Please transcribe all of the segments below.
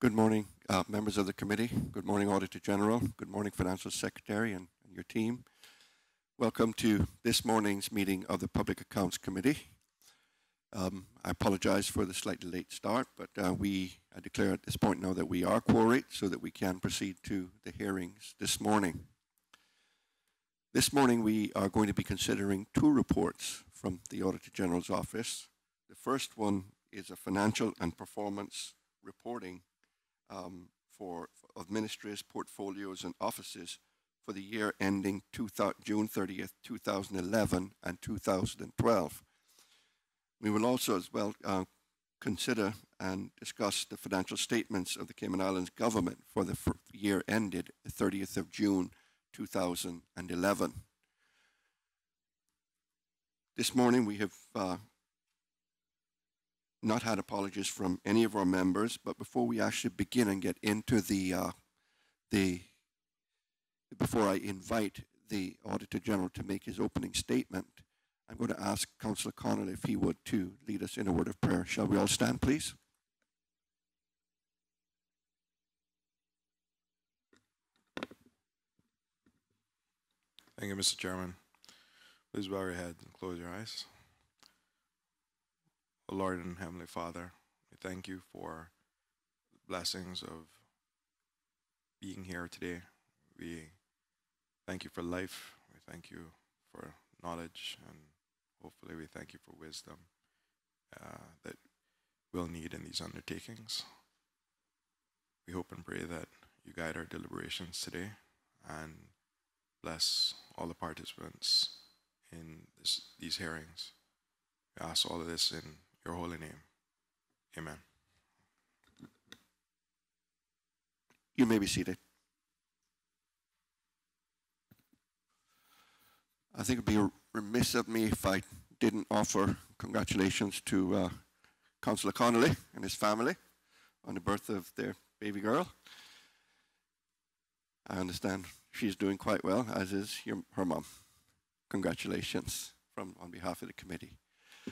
Good morning, members of the committee. Good morning, Auditor General. Good morning, Financial Secretary and your team. Welcome to this morning's meeting of the Public Accounts Committee. I apologize for the slightly late start, but I declare at this point now that we are quorate so that we can proceed to the hearings this morning. This morning we are going to be considering two reports from the Auditor General's Office. The first one is a financial and performance reporting of ministries, portfolios and offices for the year ending June 30th, 2011 and 2012. We will also as well consider and discuss the financial statements of the Cayman Islands government for the year ended 30th of June 2011. This morning we have not had apologies from any of our members, but before we actually begin and get into before I invite the Auditor General to make his opening statement, I'm going to ask Councillor Connell if he would to lead us in a word of prayer. Shall we all stand, please? Thank you, Mr. Chairman. Please bow your head and close your eyes. O Lord and Heavenly Father, we thank you for the blessings of being here today. We thank you for life. We thank you for knowledge, and hopefully we thank you for wisdom that we'll need in these undertakings. We hope and pray that you guide our deliberations today and bless all the participants in these hearings. We ask all of this in your holy name. Amen. You may be seated. I think it would be remiss of me if I didn't offer congratulations to Councillor Connolly and his family on the birth of their baby girl. I understand she's doing quite well, as is her mum. Congratulations on behalf of the committee.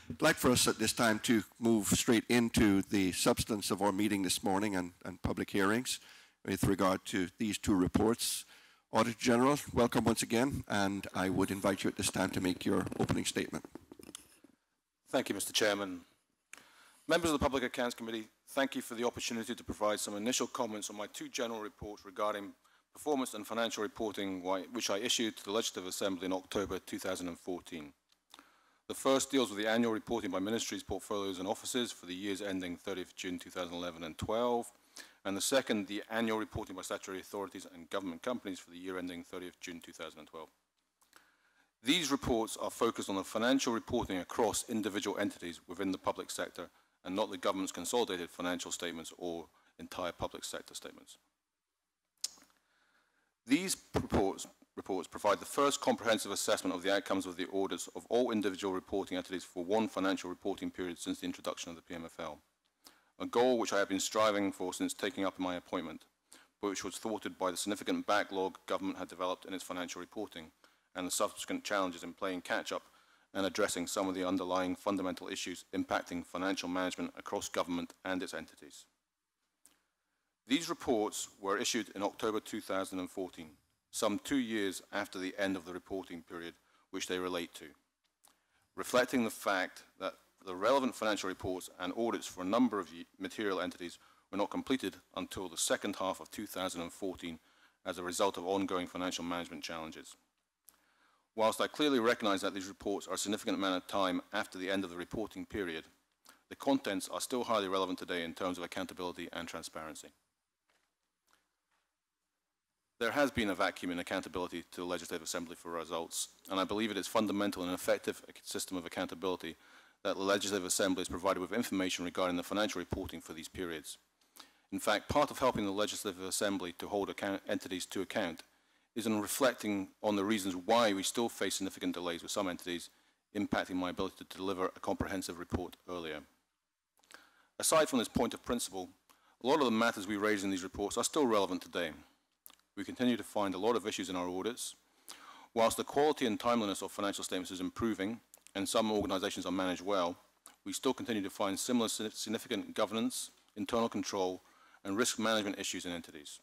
I'd like for us at this time to move straight into the substance of our meeting this morning and public hearings with regard to these two reports. Auditor General, welcome once again, and I would invite you at this time to make your opening statement. Thank you, Mr. Chairman. Members of the Public Accounts Committee, thank you for the opportunity to provide some initial comments on my two general reports regarding performance and financial reporting, which I issued to the Legislative Assembly in October 2014. The first deals with the annual reporting by ministries, portfolios and offices for the years ending 30th June 2011 and 12, and the second, the annual reporting by statutory authorities and government companies for the year ending 30th June 2012. These reports are focused on the financial reporting across individual entities within the public sector and not the government's consolidated financial statements or entire public sector statements. These reports provide the first comprehensive assessment of the outcomes of the audits of all individual reporting entities for one financial reporting period since the introduction of the PMFL, a goal which I have been striving for since taking up my appointment, but which was thwarted by the significant backlog government had developed in its financial reporting and the subsequent challenges in playing catch-up and addressing some of the underlying fundamental issues impacting financial management across government and its entities. These reports were issued in October 2014, some 2 years after the end of the reporting period which they relate to, reflecting the fact that the relevant financial reports and audits for a number of material entities were not completed until the second half of 2014 as a result of ongoing financial management challenges. Whilst I clearly recognise that these reports are a significant amount of time after the end of the reporting period, the contents are still highly relevant today in terms of accountability and transparency. There has been a vacuum in accountability to the Legislative Assembly for results, and I believe it is fundamental in an effective system of accountability that the Legislative Assembly is provided with information regarding the financial reporting for these periods. In fact, part of helping the Legislative Assembly to hold entities to account is in reflecting on the reasons why we still face significant delays with some entities, impacting my ability to deliver a comprehensive report earlier. Aside from this point of principle, a lot of the matters we raise in these reports are still relevant today. We continue to find a lot of issues in our audits. Whilst the quality and timeliness of financial statements is improving, and some organisations are managed well, we still continue to find similar significant governance, internal control, and risk management issues in entities.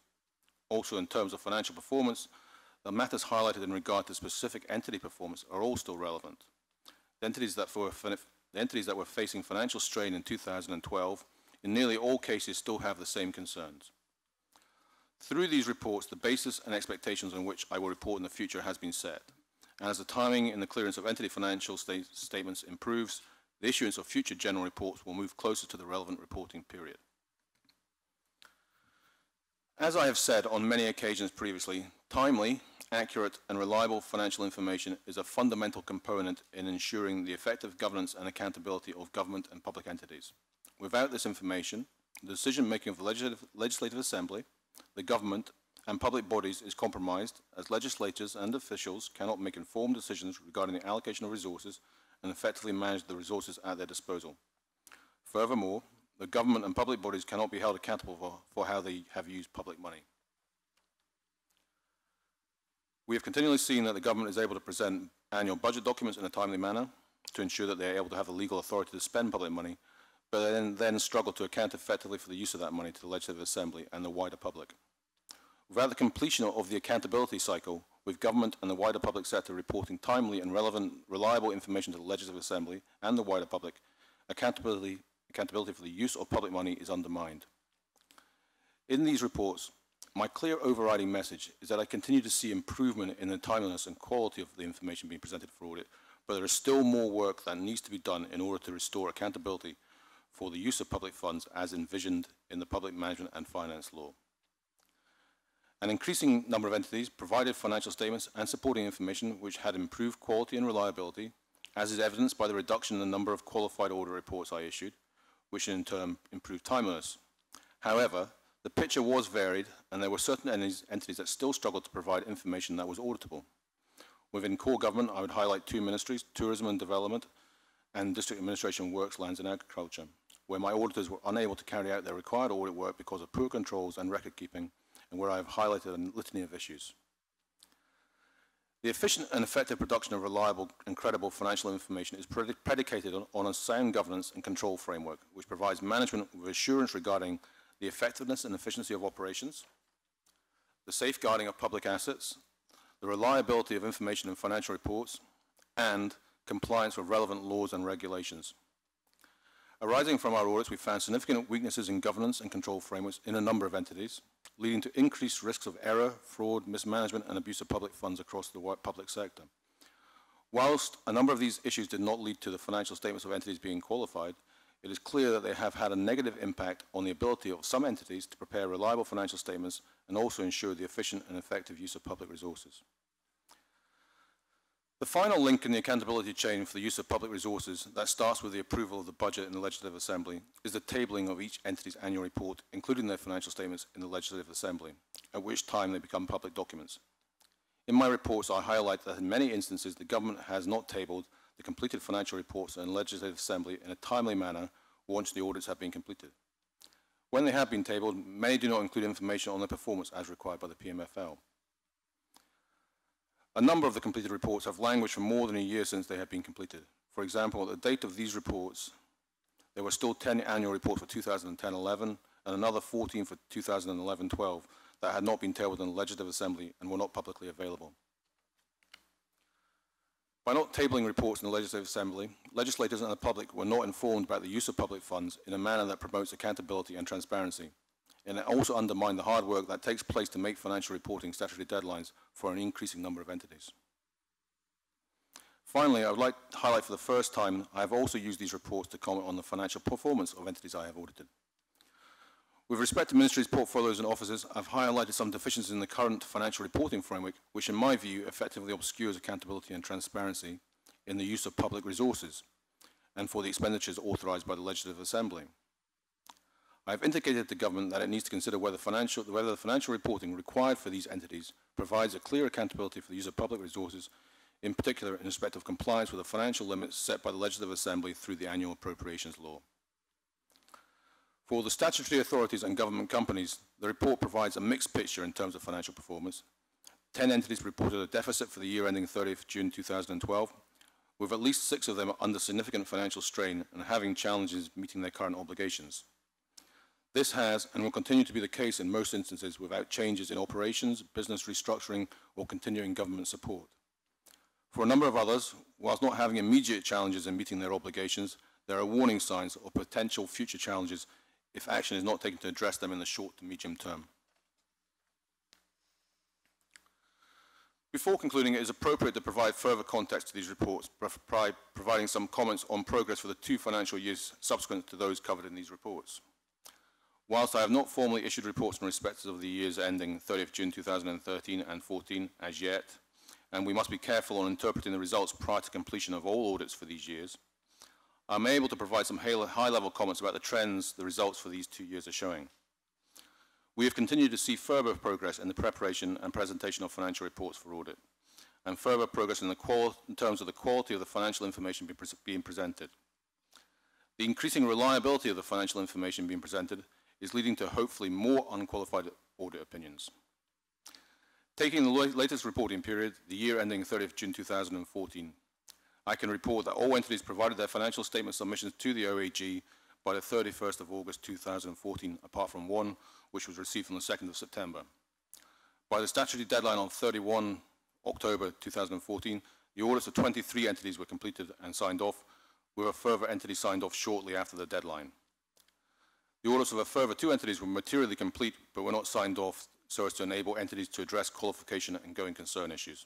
Also, in terms of financial performance, the matters highlighted in regard to specific entity performance are all still relevant. The entities that were facing financial strain in 2012, in nearly all cases, still have the same concerns. Through these reports, the basis and expectations on which I will report in the future has been set. And as the timing and the clearance of entity financial statements improves, the issuance of future general reports will move closer to the relevant reporting period. As I have said on many occasions previously, timely, accurate, and reliable financial information is a fundamental component in ensuring the effective governance and accountability of government and public entities. Without this information, the decision-making of the Legislative Assembly, the government, and public bodies is compromised, as legislators and officials cannot make informed decisions regarding the allocation of resources and effectively manage the resources at their disposal. Furthermore, the government and public bodies cannot be held accountable for how they have used public money. We have continually seen that the government is able to present annual budget documents in a timely manner to ensure that they are able to have the legal authority to spend public money, but then struggle to account effectively for the use of that money to the Legislative Assembly and the wider public. Without the completion of the accountability cycle, with government and the wider public sector reporting timely and reliable information to the Legislative Assembly and the wider public, accountability for the use of public money is undermined. In these reports, my clear overriding message is that I continue to see improvement in the timeliness and quality of the information being presented for audit, but there is still more work that needs to be done in order to restore accountability for the use of public funds as envisioned in the Public Management and Finance Law. An increasing number of entities provided financial statements and supporting information which had improved quality and reliability, as is evidenced by the reduction in the number of qualified audit reports I issued, which in turn improved timeliness. However, the picture was varied, and there were certain entities that still struggled to provide information that was auditable. Within core government, I would highlight two ministries, Tourism and Development, and District Administration Works, Lands and Agriculture, where my auditors were unable to carry out their required audit work because of poor controls and record keeping, and where I have highlighted a litany of issues. The efficient and effective production of reliable and credible financial information is predicated on a sound governance and control framework, which provides management with assurance regarding the effectiveness and efficiency of operations, the safeguarding of public assets, the reliability of information and financial reports, and compliance with relevant laws and regulations. Arising from our audits, we found significant weaknesses in governance and control frameworks in a number of entities, leading to increased risks of error, fraud, mismanagement, and abuse of public funds across the public sector. Whilst a number of these issues did not lead to the financial statements of entities being qualified, it is clear that they have had a negative impact on the ability of some entities to prepare reliable financial statements and also ensure the efficient and effective use of public resources. The final link in the accountability chain for the use of public resources that starts with the approval of the budget in the Legislative Assembly is the tabling of each entity's annual report, including their financial statements in the Legislative Assembly, at which time they become public documents. In my reports, I highlight that in many instances, the government has not tabled the completed financial reports in the Legislative Assembly in a timely manner once the audits have been completed. When they have been tabled, many do not include information on their performance as required by the PMFL. A number of the completed reports have languished for more than a year since they have been completed. For example, at the date of these reports, there were still 10 annual reports for 2010-11 and another 14 for 2011-12 that had not been tabled in the Legislative Assembly and were not publicly available. By not tabling reports in the Legislative Assembly, legislators and the public were not informed about the use of public funds in a manner that promotes accountability and transparency. And it also undermined the hard work that takes place to make financial reporting statutory deadlines for an increasing number of entities. Finally, I would like to highlight for the first time, I have also used these reports to comment on the financial performance of entities I have audited. With respect to ministries, portfolios and offices, I've highlighted some deficiencies in the current financial reporting framework, which in my view effectively obscures accountability and transparency in the use of public resources and for the expenditures authorised by the Legislative Assembly. I have indicated to government that it needs to consider whether the financial reporting required for these entities provides a clear accountability for the use of public resources, in particular in respect of compliance with the financial limits set by the Legislative Assembly through the Annual Appropriations Law. For the statutory authorities and government companies, the report provides a mixed picture in terms of financial performance. 10 entities reported a deficit for the year ending 30th June 2012, with at least 6 of them under significant financial strain and having challenges meeting their current obligations. This has and will continue to be the case in most instances without changes in operations, business restructuring, or continuing government support. For a number of others, whilst not having immediate challenges in meeting their obligations, there are warning signs of potential future challenges if action is not taken to address them in the short to medium term. Before concluding, it is appropriate to provide further context to these reports, providing some comments on progress for the 2 financial years subsequent to those covered in these reports. Whilst I have not formally issued reports in respect of the years ending 30th June 2013 and 14 as yet, and we must be careful on interpreting the results prior to completion of all audits for these years, I'm able to provide some high-level comments about the trends the results for these 2 years are showing. We have continued to see further progress in the preparation and presentation of financial reports for audit, and further progress in terms of the quality of the financial information being presented. The increasing reliability of the financial information being presented is leading to hopefully more unqualified audit opinions. Taking the latest reporting period, the year ending 30th June 2014, I can report that all entities provided their financial statement submissions to the OAG by the 31st of August 2014, apart from one which was received on the 2nd of September. By the statutory deadline on 31 October 2014, the audits of 23 entities were completed and signed off, with a further entity signed off shortly after the deadline. The audits of a further 2 entities were materially complete, but were not signed off so as to enable entities to address qualification and going concern issues.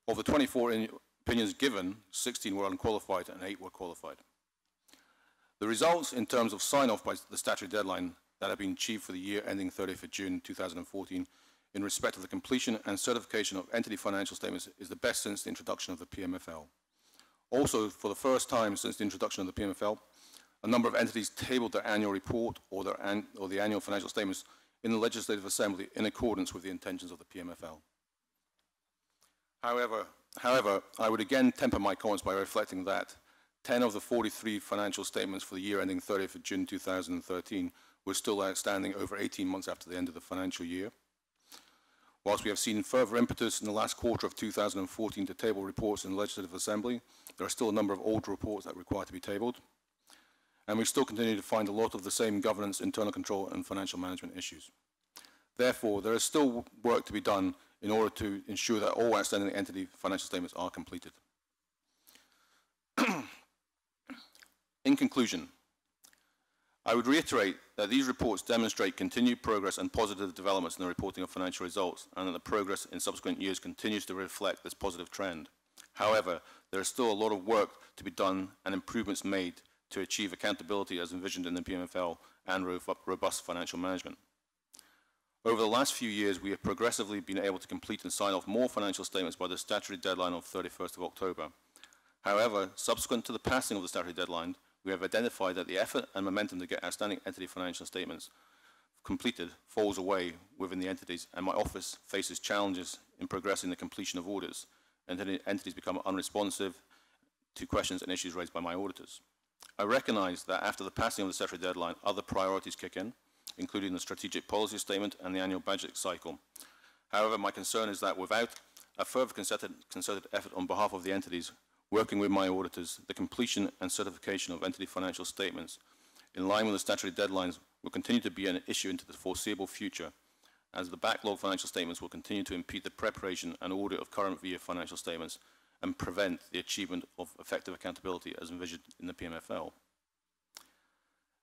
Of the 24 opinions given, 16 were unqualified and 8 were qualified. The results in terms of sign-off by the statutory deadline that have been achieved for the year ending 30th of June 2014 in respect of the completion and certification of entity financial statements is the best since the introduction of the PMFL. Also, for the first time since the introduction of the PMFL, a number of entities tabled their annual report or the annual financial statements in the Legislative Assembly in accordance with the intentions of the PMFL. However, I would again temper my comments by reflecting that 10 of the 43 financial statements for the year ending 30th of June 2013 were still outstanding over 18 months after the end of the financial year. Whilst we have seen further impetus in the last quarter of 2014 to table reports in the Legislative Assembly, there are still a number of old reports that require to be tabled. And we still continue to find a lot of the same governance, internal control, and financial management issues. Therefore, there is still work to be done in order to ensure that all outstanding entity financial statements are completed. In conclusion, I would reiterate that these reports demonstrate continued progress and positive developments in the reporting of financial results, and that the progress in subsequent years continues to reflect this positive trend. However, there is still a lot of work to be done and improvements made to achieve accountability as envisioned in the PMFL and robust financial management. Over the last few years, we have progressively been able to complete and sign off more financial statements by the statutory deadline of 31st of October. However, subsequent to the passing of the statutory deadline, we have identified that the effort and momentum to get outstanding entity financial statements completed falls away within the entities, and my office faces challenges in progressing the completion of audits, and entities become unresponsive to questions and issues raised by my auditors. I recognize that after the passing of the statutory deadline, other priorities kick in, including the strategic policy statement and the annual budget cycle. However, my concern is that without a further concerted effort on behalf of the entities, working with my auditors, the completion and certification of entity financial statements in line with the statutory deadlines will continue to be an issue into the foreseeable future, as the backlog financial statements will continue to impede the preparation and audit of current year financial statements and prevent the achievement of effective accountability as envisioned in the PMFL.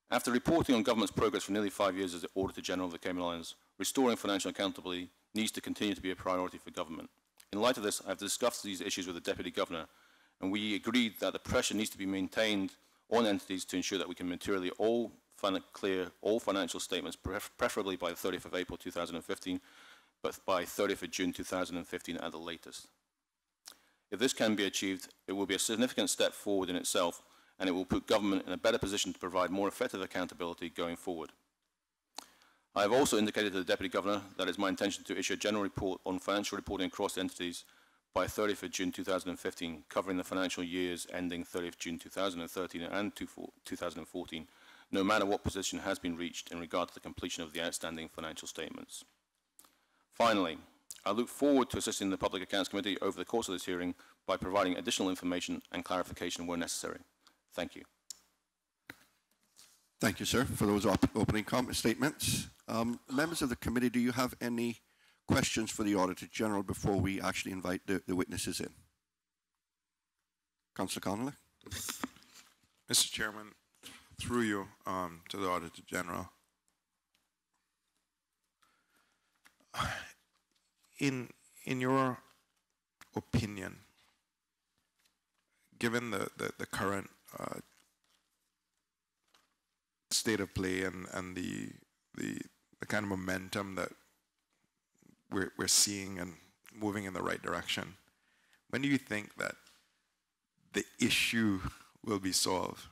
After reporting on government's progress for nearly 5 years as the Auditor General of the Cayman Islands, restoring financial accountability needs to continue to be a priority for government. In light of this, I have discussed these issues with the Deputy Governor, and we agreed that the pressure needs to be maintained on entities to ensure that we can materially clear all financial statements, preferably by the 30th of April 2015, but by 30th of June 2015 at the latest. If this can be achieved, it will be a significant step forward in itself, and it will put government in a better position to provide more effective accountability going forward. I have also indicated to the Deputy Governor that it is my intention to issue a general report on financial reporting across entities by 30th of June 2015, covering the financial years ending 30th June 2013 and 2014, no matter what position has been reached in regard to the completion of the outstanding financial statements. Finally, I look forward to assisting the Public Accounts Committee over the course of this hearing by providing additional information and clarification where necessary. Thank you. Thank you, sir, for those opening statements. Members of the committee, do you have any questions for the Auditor General before we actually invite the witnesses in? Councillor Connolly. Mr. Chairman, through you to the Auditor General. In your opinion, given the current state of play and the kind of momentum that we're seeing and moving in the right direction, when do you think that the issue will be solved?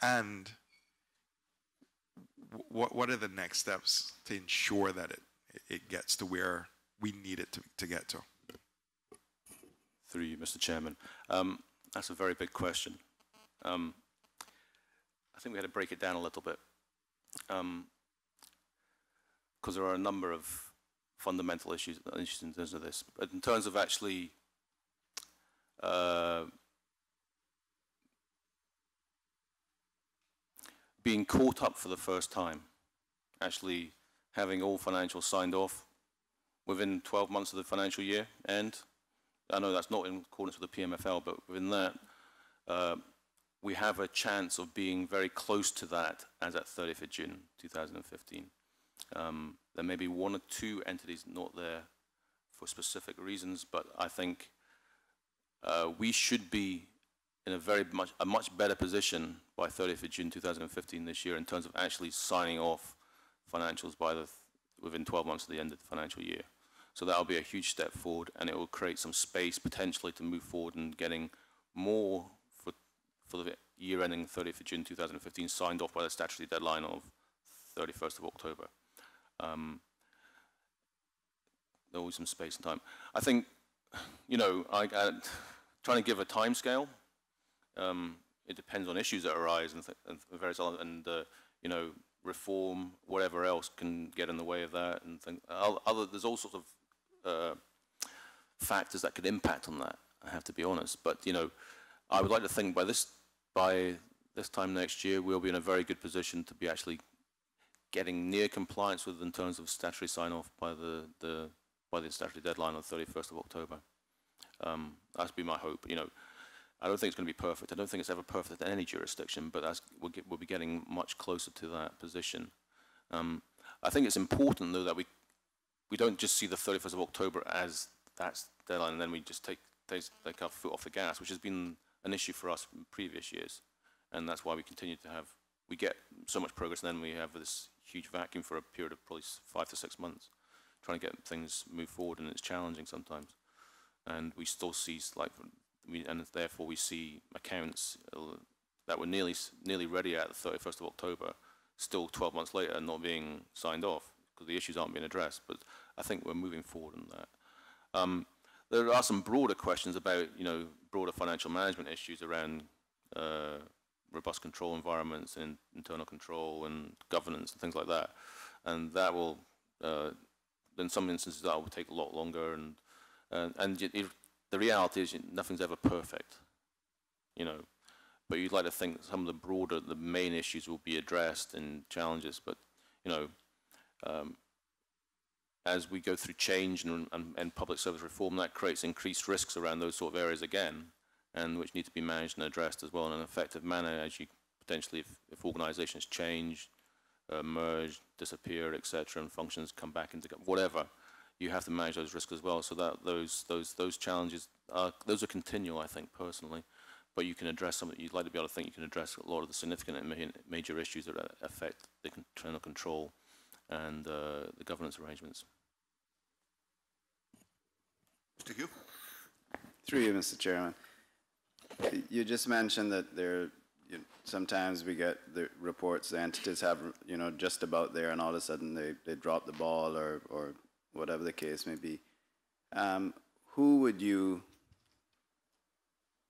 And what are the next steps to ensure that it gets to where we need it to get to? Through you, Mr. Chairman. That's a very big question. I think we had to break it down a little bit, because there are a number of fundamental issues in terms of this. But in terms of actually being caught up for the first time, actually having all financials signed off within 12 months of the financial year end. I know that's not in accordance with the PMFL, but within that, we have a chance of being very close to that as at 30th of June 2015. There may be one or two entities not there for specific reasons, but I think we should be in a much better position by 30th of June 2015 this year in terms of actually signing off financials by within 12 months of the end of the financial year. So that'll be a huge step forward, and it will create some space potentially to move forward and getting more for the year ending 30th of June 2015 signed off by the statutory deadline of 31st of October. There will be some space and time. I think, you know, trying to give a time scale, it depends on issues that arise and various other, and you know, reform, whatever else can get in the way of that, and there's all sorts of factors that could impact on that, I have to be honest. But you know, I would like to think by this time next year, we'll be in a very good position to be actually getting near compliance with in terms of statutory sign-off by the statutory deadline on 31st of October. That's been my hope. You know, I don't think it's going to be perfect. I don't think it's ever perfect in any jurisdiction, but we'll be getting much closer to that position. I think it's important, though, that we don't just see the 31st of October as that's deadline, and then we just take our foot off the gas, which has been an issue for us in previous years, and that's why we continue to have. We get so much progress, and then we have this huge vacuum for a period of probably 5 to 6 months, trying to get things move forward, and it's challenging sometimes. And we still see and therefore we see accounts that were nearly ready at the 31st of October, still 12 months later not being signed off because the issues aren't being addressed. But I think we're moving forward in that. There are some broader questions about, you know, broader financial management issues around robust control environments and internal control and governance and things like that. And that will, in some instances, that will take a lot longer. And the reality is nothing's ever perfect, you know. But you'd like to think some of the main issues will be addressed and challenges. But, you know, as we go through change and public service reform, that creates increased risks around those sort of areas again, and which need to be managed and addressed as well in an effective manner as you potentially, if organizations change, merge, disappear, etc., and functions come back into whatever, you have to manage those risks as well. So that those challenges those are continual, I think, personally. But you can address some. You'd like to be able to think you can address a lot of the significant and major issues that affect the internal control and the governance arrangements. Mr. Hugh. Through you, Mr. Chairman. You just mentioned that sometimes we get the reports the entities have, you know, just about there, and all of a sudden they drop the ball or whatever the case may be. Who would you,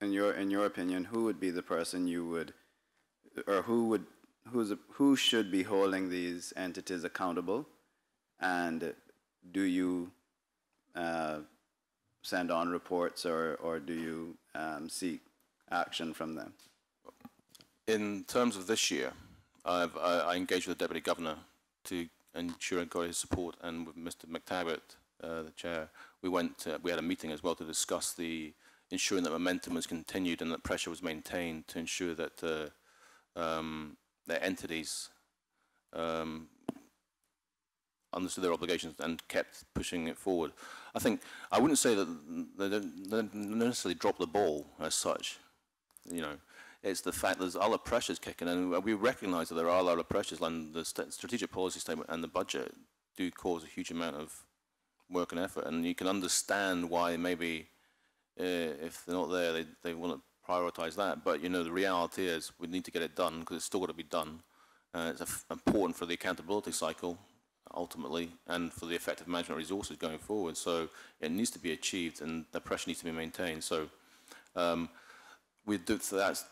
in your opinion, who would be the person you would, or who should be holding these entities accountable, and do you send on reports or do you seek action from them? In terms of this year, I engaged with the Deputy Governor to ensure I got his support, and with Mr. McTaggart, the Chair, we had a meeting as well to discuss ensuring that momentum was continued and that pressure was maintained to ensure that their entities understood their obligations and kept pushing it forward. I think I wouldn't say that they don't necessarily drop the ball as such. You know, it's the fact there's other pressures kicking, and we recognise that there are other pressures, and the strategic policy statement and the budget do cause a huge amount of work and effort, and you can understand why maybe if they're not there, they want to prioritise that. But you know, the reality is we need to get it done because it's still got to be done. It's important for the accountability cycle, ultimately, and for the effective management of resources going forward. So it needs to be achieved, and the pressure needs to be maintained. So we do, has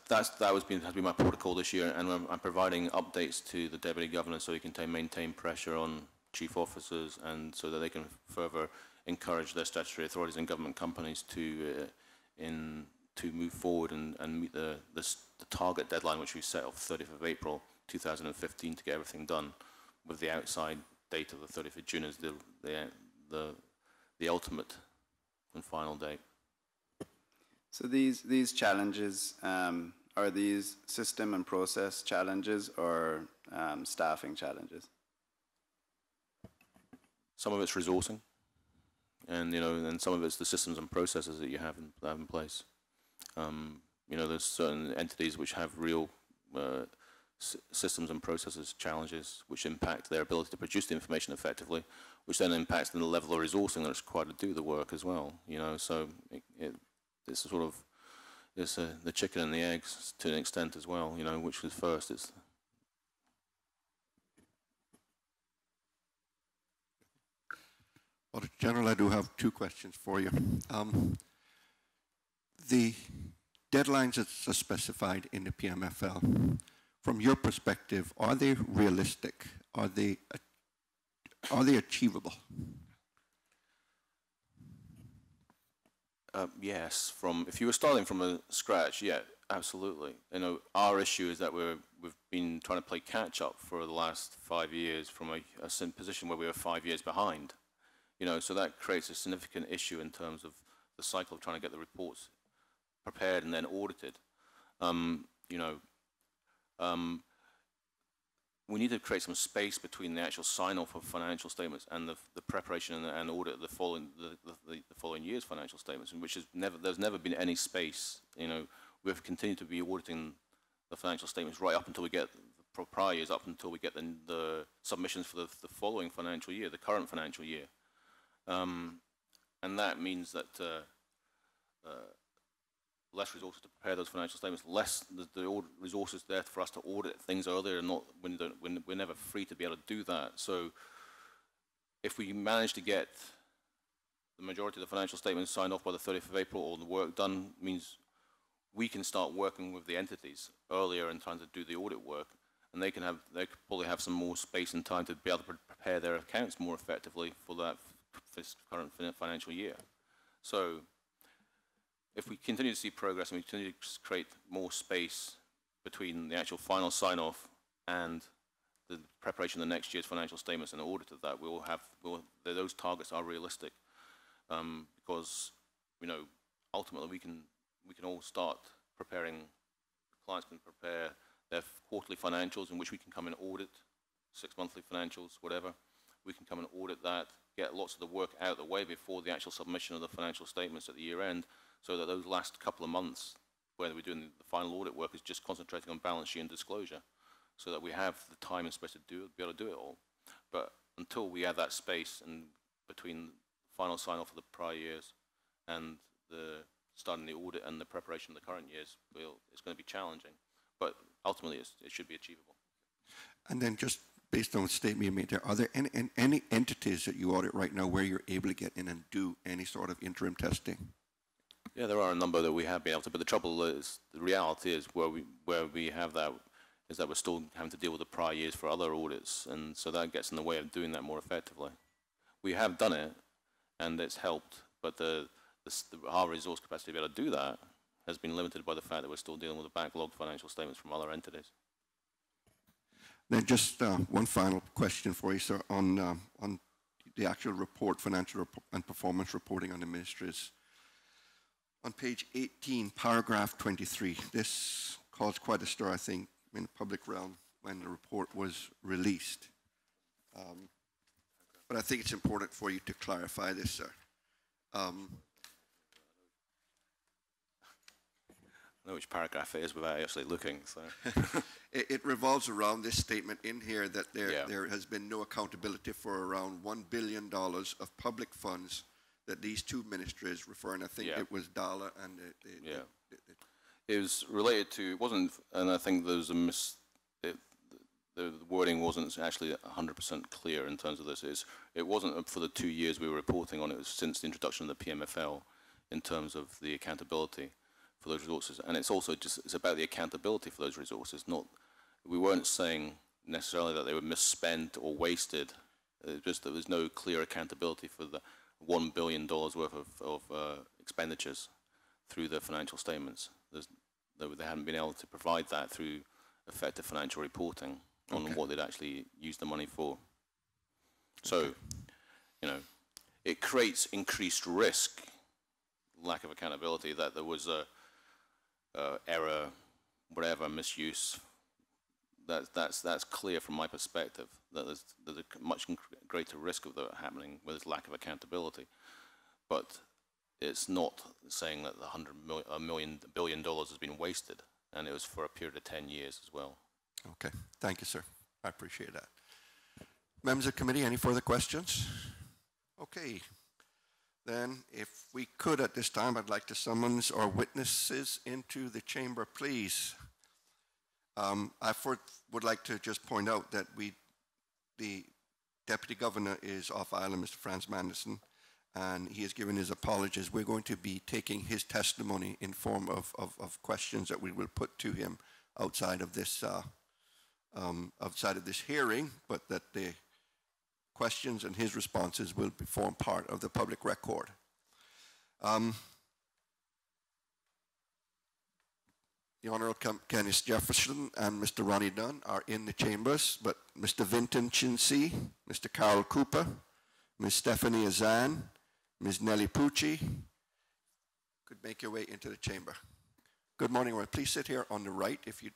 been my protocol this year, and I'm providing updates to the Deputy Governor so he can maintain pressure on chief officers, and so that they can further encourage their statutory authorities and government companies to move forward and meet the target deadline which we set of 30th of April 2015 to get everything done, with the outside date of the 30th of June as the ultimate and final date. So these challenges, are these system and process challenges or staffing challenges? Some of it's resourcing, and and some of it's the systems and processes that you have in place. There's certain entities which have real systems and processes challenges which impact their ability to produce the information effectively, which then impacts the level of resourcing that's required to do the work as well. So it's sort of the chicken and the eggs to an extent as well. Which was first? It's Auditor General, I do have two questions for you. The deadlines that are specified in the PMFL, from your perspective, are they realistic? Are they achievable? Yes. If you were starting from scratch, yeah, absolutely. Our issue is that we've been trying to play catch up for the last 5 years from a position where we were 5 years behind. So that creates a significant issue in terms of the cycle of trying to get the reports prepared and then audited. We need to create some space between the actual sign-off of financial statements and the preparation and audit of the following year's financial statements, in which there's never been any space. We've continued to be auditing the financial statements right up until we get the prior years, up until we get the submissions for the following financial year, the current financial year. And that means that less resources to prepare those financial statements, less the resources there for us to audit things earlier, and when we're never free to be able to do that. So if we manage to get the majority of the financial statements signed off by the 30th of April, or the work done, means we can start working with the entities earlier and trying to do the audit work, and they could probably have some more space and time to be able to prepare their accounts more effectively for this current financial year. So if we continue to see progress and we continue to create more space between the actual final sign-off and the preparation of the next year's financial statements and the audit of that, those targets are realistic, because ultimately we can all start preparing. Clients can prepare their quarterly financials, in which we can come and audit 6 monthly financials, whatever. We can come and audit that, get lots of the work out of the way before the actual submission of the financial statements at the year end, so that those last couple of months where we're doing the final audit work is just concentrating on balance sheet and disclosure, so that we have the time and space to be able to do it all. But until we have that space and between final sign-off of the prior years and the starting the audit and the preparation of the current years, it's going to be challenging. But ultimately, it should be achievable. And then just based on the statement you made there, are there any entities that you audit right now where you're able to get in and do any sort of interim testing? Yeah, there are a number that we have been able to, but the trouble is, the reality is where we have that is that we're still having to deal with the prior years for other audits, and so that gets in the way of doing that more effectively. We have done it, and it's helped, but our resource capacity to be able to do that has been limited by the fact that we're still dealing with a backlogged financial statements from other entities. Then just one final question for you, sir, on the actual report, financial and performance reporting on the ministries. On page 18, paragraph 23, this caused quite a stir, I think, in the public realm when the report was released. But I think it's important for you to clarify this, sir. I know which paragraph it is without actually looking. So it revolves around this statement in here that there has been no accountability for around $1 billion of public funds that these two ministries refer, and I think it was DALA and it was related to, it wasn't, and I think there's a the wording wasn't actually 100% clear in terms of this. It wasn't for the 2 years we were reporting on, it was since the introduction of the PMFL in terms of the accountability for those resources. And it's also just, it's about the accountability for those resources, not, we weren't saying necessarily that they were misspent or wasted. Just there was no clear accountability for the $1 billion worth of expenditures through the financial statements. They hadn't been able to provide that through effective financial reporting on what they'd actually used the money for. So, you know, it creates increased risk, lack of accountability, that there was a error, whatever, misuse. That's clear from my perspective, that there's a much greater risk of that happening with this lack of accountability. But it's not saying that the $1 billion has been wasted, and it was for a period of 10 years as well. Okay, thank you, sir. I appreciate that. Members of the committee, any further questions? Okay, then if we could at this time, I'd like to summons our witnesses into the chamber, please. I would like to just point out that the Deputy Governor is off island, Mr. Franz Manderson, and he has given his apologies. We're going to be taking his testimony in form of questions that we will put to him outside of this hearing, but that the questions and his responses will form part of the public record. The Honourable Kenneth Jefferson and Mr. Ronnie Dunn are in the chambers, but Mr. Vinton Chinsey, Mr. Carol Cooper, Ms. Stephanie Azan, Ms. Nellie Pucci could make your way into the chamber. Good morning. Please sit here on the right if you.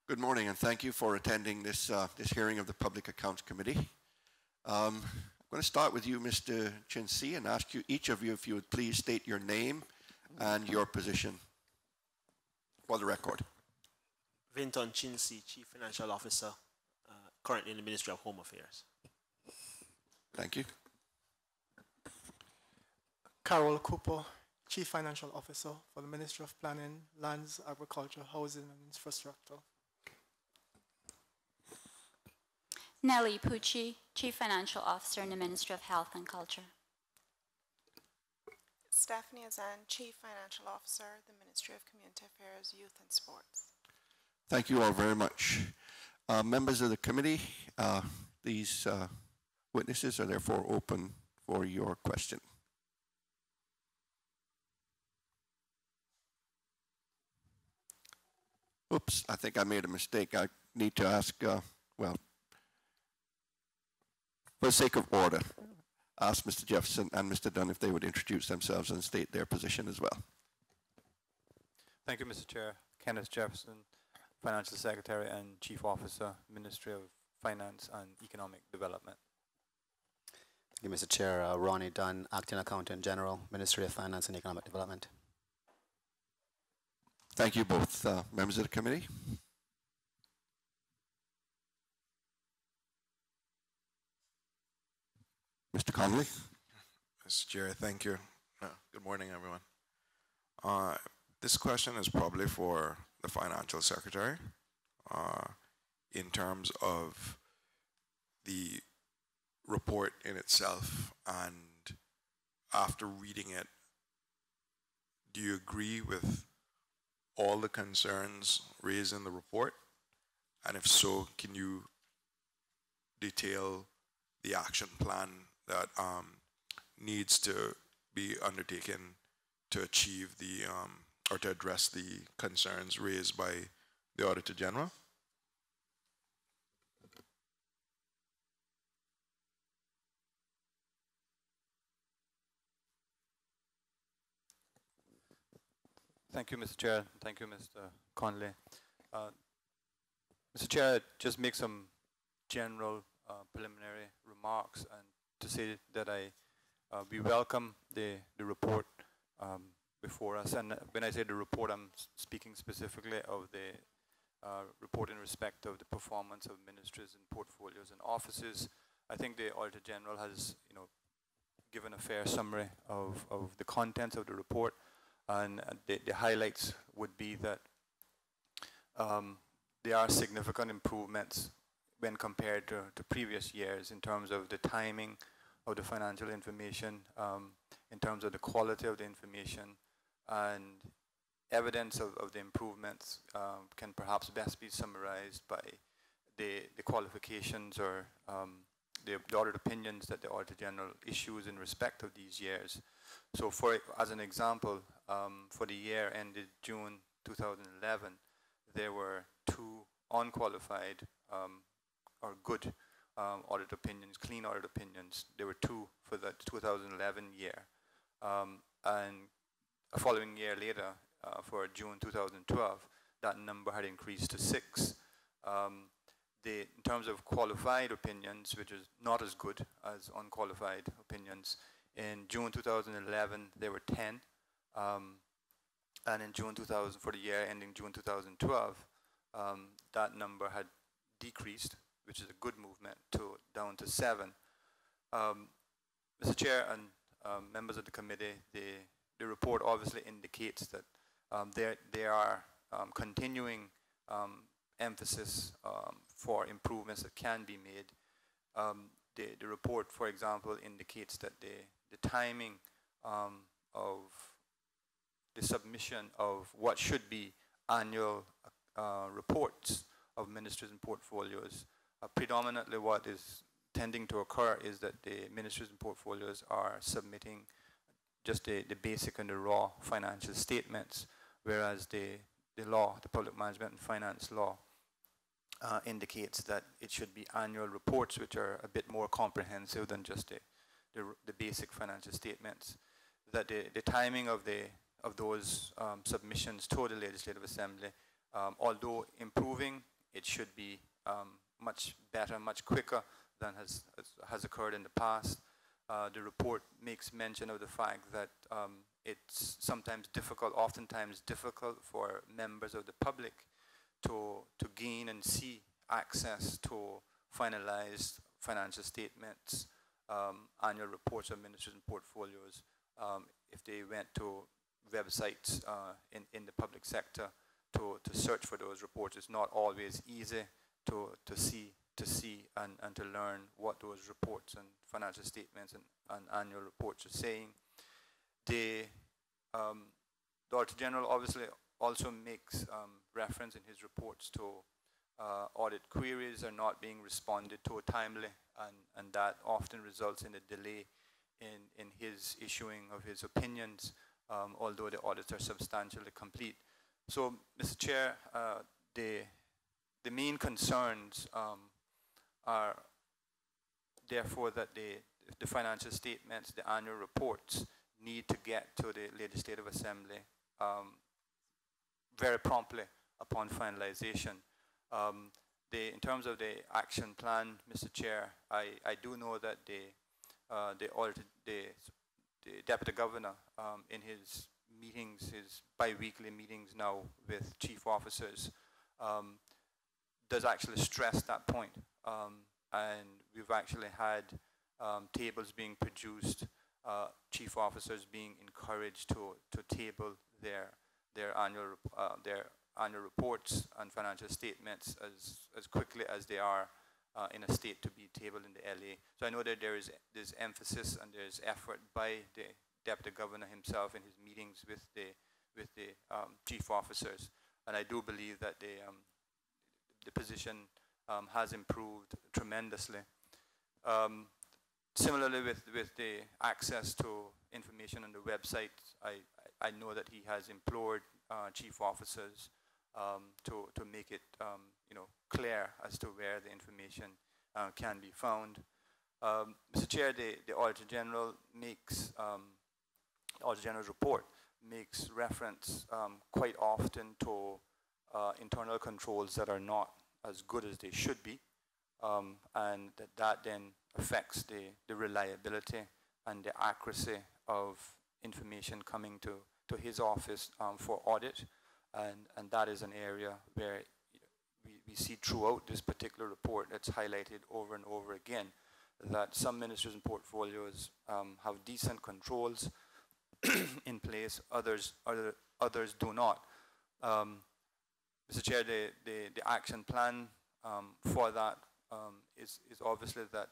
Good morning, and thank you for attending this hearing of the Public Accounts Committee. I'm going to start with you, Mr. Chinsey, and ask you, each of you, if you would please state your name and your position for the record. Vinton Chinsey, Chief Financial Officer, currently in the Ministry of Home Affairs. Thank you. Carol Cooper, Chief Financial Officer for the Ministry of Planning, Lands, Agriculture, Housing and Infrastructure. Nellie Pucci, Chief Financial Officer in the Ministry of Health and Culture. Stephanie Azan, Chief Financial Officer, the Ministry of Community Affairs, Youth and Sports. Thank you all very much. Members of the committee, these witnesses are therefore open for your question. Oops, I think I made a mistake. I need to ask, for the sake of order, ask Mr. Jefferson and Mr. Dunn if they would introduce themselves and state their position as well. Thank you, Mr. Chair. Kenneth Jefferson, Financial Secretary and Chief Officer, Ministry of Finance and Economic Development. Thank you, Mr. Chair. Ronnie Dunn, Acting Accountant General, Ministry of Finance and Economic Development. Thank you both, members of the committee. Mr. Connolly. Mr. Chair, thank you. Good morning, everyone. This question is probably for the Financial Secretary in terms of the report in itself, and after reading it, do you agree with all the concerns raised in the report? And if so, can you detail the action plan that needs to be undertaken to achieve the or to address the concerns raised by the Auditor General? Thank you, Mr. Chair. Thank you, Mr. Conley. Mr. Chair, just make some general preliminary remarks, and to say that we welcome the report before us. And when I say the report, I'm speaking specifically of the report in respect of the performance of ministries and portfolios and offices. I think the Auditor General has, given a fair summary of the contents of the report. And the highlights would be that there are significant improvements when compared to previous years in terms of the timing of the financial information, in terms of the quality of the information, and evidence of the improvements can perhaps best be summarized by the qualifications or the audit opinions that the Auditor General issues in respect of these years. So as an example, for the year ended June 2011, there were 2 unqualified or good audit opinions, clean audit opinions. There were 2 for the 2011 year. And a following year later, for June 2012, that number had increased to 6. In terms of qualified opinions, which is not as good as unqualified opinions, in June 2011, there were 10. And in June 2000, for the year ending June 2012, that number had decreased, which is a good movement, down to 7. Mr. Chair and members of the committee, the report obviously indicates that there are continuing emphasis for improvements that can be made. The report, for example, indicates that the timing of the submission of what should be annual reports of ministries and portfolios, predominantly what is tending to occur is that the ministries and portfolios are submitting just the basic and the raw financial statements, whereas the law, the Public Management and Finance Law, indicates that it should be annual reports, which are a bit more comprehensive than just the basic financial statements. That the timing of those submissions to the Legislative Assembly, although improving, it should be much better, much quicker than has occurred in the past. The report makes mention of the fact that it's sometimes difficult, oftentimes difficult for members of the public to gain and see access to finalized financial statements, annual reports of ministries and portfolios. If they went to websites in the public sector to search for those reports, it's not always easy to see and to learn what those reports and financial statements and annual reports are saying. The Auditor General obviously also makes reference in his reports to audit queries are not being responded to timely, and that often results in a delay in his issuing of his opinions, although the audits are substantially complete. So, Mr. Chair, the main concerns are therefore that the financial statements, the annual reports, need to get to the Legislative Assembly very promptly upon finalization. In terms of the action plan, Mr. Chair, I do know that the Deputy Governor in his meetings, his bi-weekly meetings now with chief officers, does actually stress that point. And we've actually had tables being produced, chief officers being encouraged to table their annual reports and financial statements as quickly as they are in a state to be tabled in the LA. So I know that there's emphasis and there's effort by the Deputy Governor himself in his meetings with the chief officers, and I do believe that the position has improved tremendously. Similarly, with the access to information on the website, I know that he has implored chief officers to make it clear as to where the information can be found. Mr. Chair, the Auditor General makes Auditor General's report makes reference quite often to internal controls that are not as good as they should be, and that then affects the reliability and the accuracy of information coming to his office for audit, and that is an area where we see throughout this particular report that's highlighted over and over again that some ministers and portfolios have decent controls in place, others do not. Mr. Chair, the action plan for that is obviously that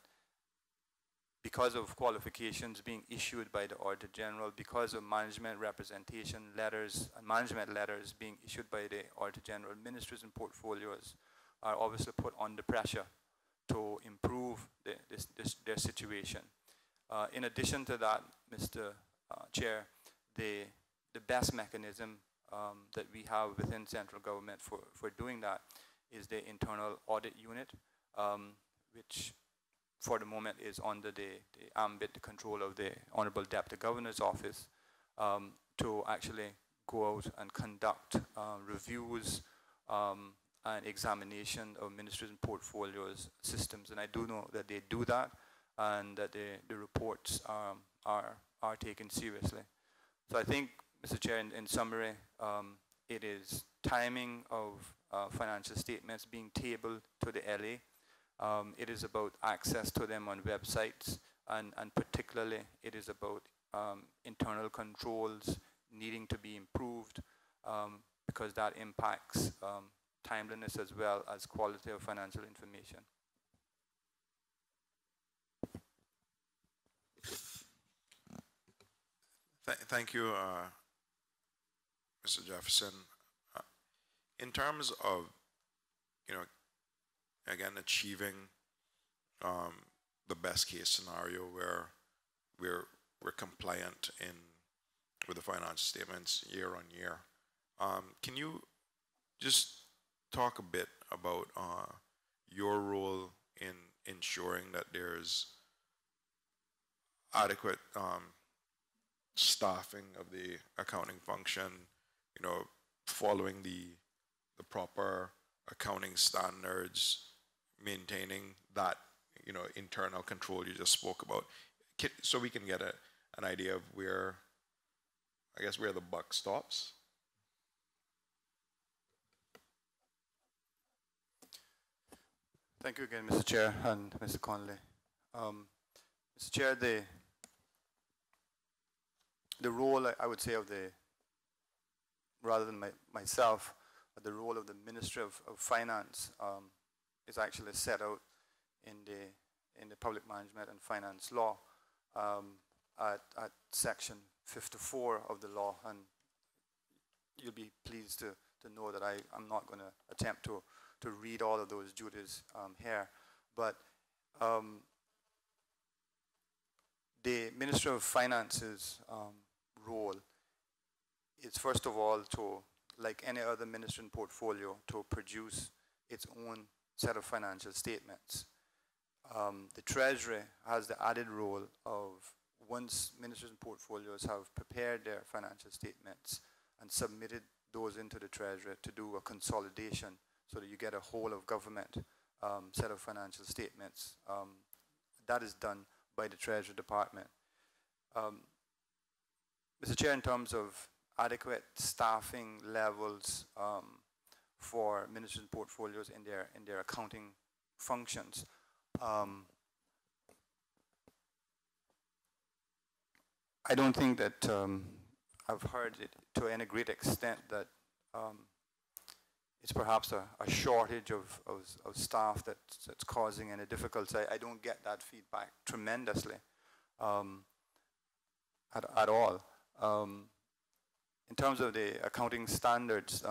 because of qualifications being issued by the Auditor General, because of management representation letters and management letters being issued by the Auditor General, ministers and portfolios are obviously put under pressure to improve their situation. In addition to that, Mr. Chair, the best mechanism that we have within central government for doing that is the internal audit unit, which for the moment is under the ambit, the control of the Honorable Deputy Governor's Office, to actually go out and conduct reviews and examination of ministers and portfolios systems. And I do know that they do that and that the reports are taken seriously. So I think, Mr. Chair, in summary, it is timing of financial statements being tabled to the LA. It is about access to them on websites, and particularly it is about internal controls needing to be improved because that impacts timeliness as well as quality of financial information. Thank you, Mr. Jefferson. In terms of, again, achieving the best case scenario where we're compliant with the financial statements year on year, can you just talk a bit about your role in ensuring that there's adequate staffing of the accounting function, following the proper accounting standards, maintaining that, internal control you just spoke about, so we can get an idea of where the buck stops? Thank you again, Mr. Chair and Mr. Conley. Mr. Chair, the role, I would say, rather than myself, the role of the Ministry of Finance is actually set out in the Public Management and Finance Law at Section 54 of the law, and you'll be pleased to know that I'm not going to attempt to read all of those duties here, but the Ministry of Finance's role is, first of all, to, like any other ministry in portfolio, to produce its own set of financial statements. The Treasury has the added role of, once ministers and portfolios have prepared their financial statements and submitted those into the Treasury, to do a consolidation so that you get a whole of government set of financial statements. That is done by the Treasury Department. Mr. Chair, in terms of adequate staffing levels for ministers and portfolios in their accounting functions, I don't think that I've heard it to any great extent that it's perhaps a shortage of staff that's causing any difficulty. I don't get that feedback tremendously at all. In terms of the accounting standards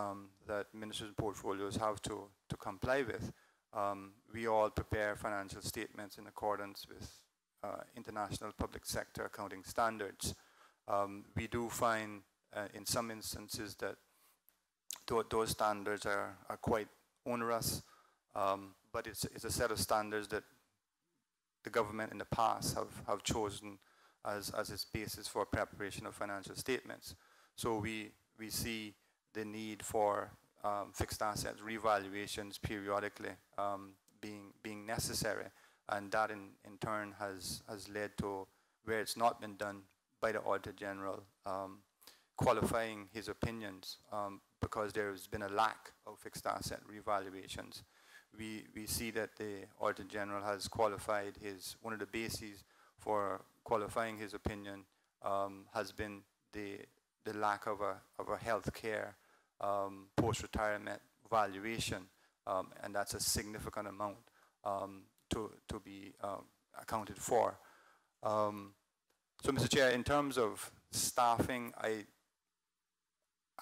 that ministers' portfolios have to comply with, we all prepare financial statements in accordance with international public sector accounting standards. We do find in some instances that those standards are quite onerous, but it's a set of standards that the government in the past have chosen as its basis for preparation of financial statements. So we see the need for fixed assets revaluations periodically being necessary, and that in turn has led to, where it's not been done by the Auditor General, qualifying his opinions because there has been a lack of fixed asset revaluations. We see that the Auditor General has qualified one of the bases for qualifying his opinion has been the lack of a health care post-retirement valuation, and that's a significant amount to be accounted for. So, Mr. Chair, in terms of staffing, I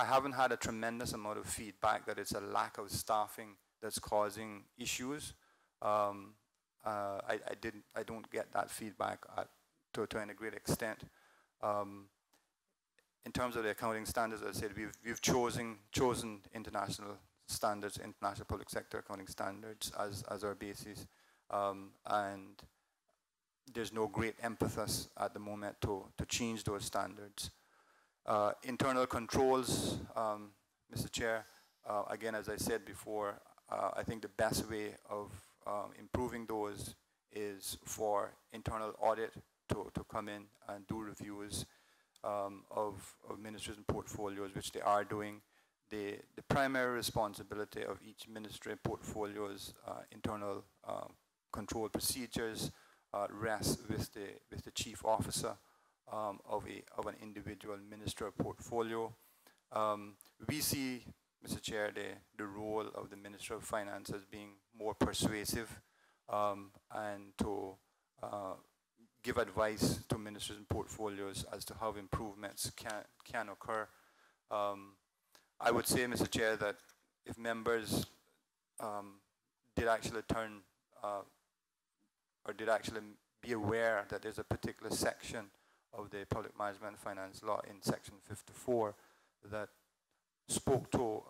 haven't had a tremendous amount of feedback that it's a lack of staffing that's causing issues. I don't get that feedback to any great extent. In terms of the accounting standards, as I said, we've chosen international standards, international public sector accounting standards as our basis, and there's no great emphasis at the moment to change those standards. Internal controls, Mr. Chair, again, as I said before, I think the best way of improving those is for internal audit to come in and do reviews of ministries and portfolios, which they are doing. The primary responsibility of each ministry portfolio's internal control procedures rests with the chief officer of an individual minister portfolio. We see, Mr. Chair, the role of the Minister of Finance as being more persuasive and to give advice to ministers and portfolios as to how improvements can occur. I would say, Mr. Chair, that if members did actually turn or did actually be aware that there's a particular section of the Public Management and Finance Law in Section 54 that spoke to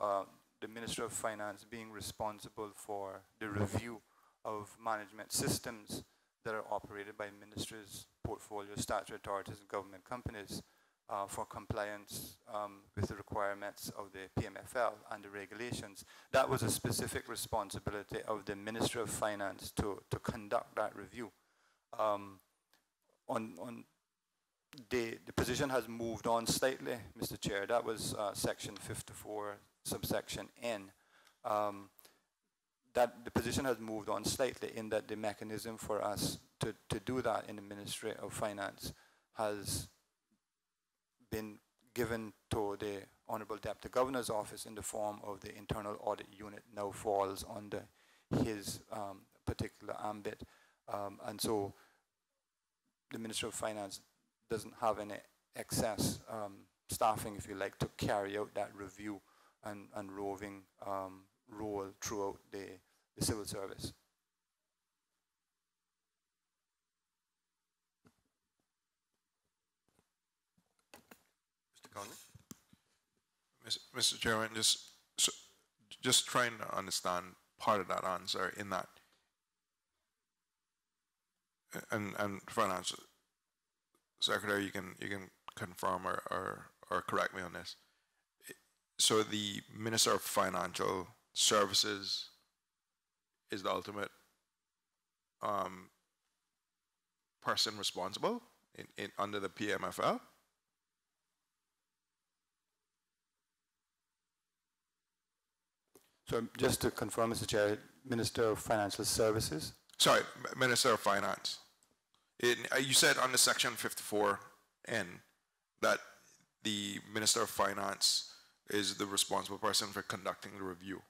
the Minister of Finance being responsible for the review of management systems that are operated by ministries, portfolios, statutory authorities, and government companies for compliance with the requirements of the PMFL and the regulations. That was a specific responsibility of the Minister of Finance to conduct that review. The position has moved on slightly, Mr. Chair. That was Section 54, subsection N. That the position has moved on slightly in that the mechanism for us to do that in the Ministry of Finance has been given to the Honorable Deputy Governor's Office in the form of the Internal Audit Unit now falls under his particular ambit. And so the Ministry of Finance doesn't have any excess staffing, if you like, to carry out that review and roving role throughout the civil service. Mr. Conley? Mr. Chairman, just trying to understand part of that answer in that, and Finance Secretary, you can confirm or correct me on this. So the Minister of Financial Services is the ultimate person responsible under the PMFL? So just to confirm, Mr. Chair, Minister of Financial Services? Sorry, Minister of Finance. You said under Section 54N that the Minister of Finance is the responsible person for conducting the review.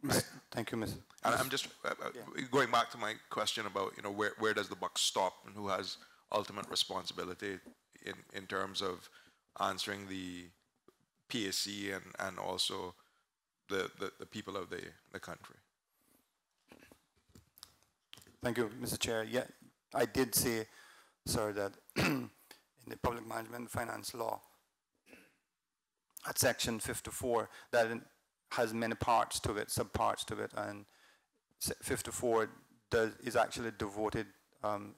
Right. Thank you, Mr. And I'm just going back to my question about, where does the buck stop and who has ultimate responsibility in terms of answering the PAC and also the people of the country. Thank you, Mr. Chair. Yeah, I did say, sir, that in the Public Management and Finance Law, at section 54, that it has many parts to it, subparts to it, and 54 is actually devoted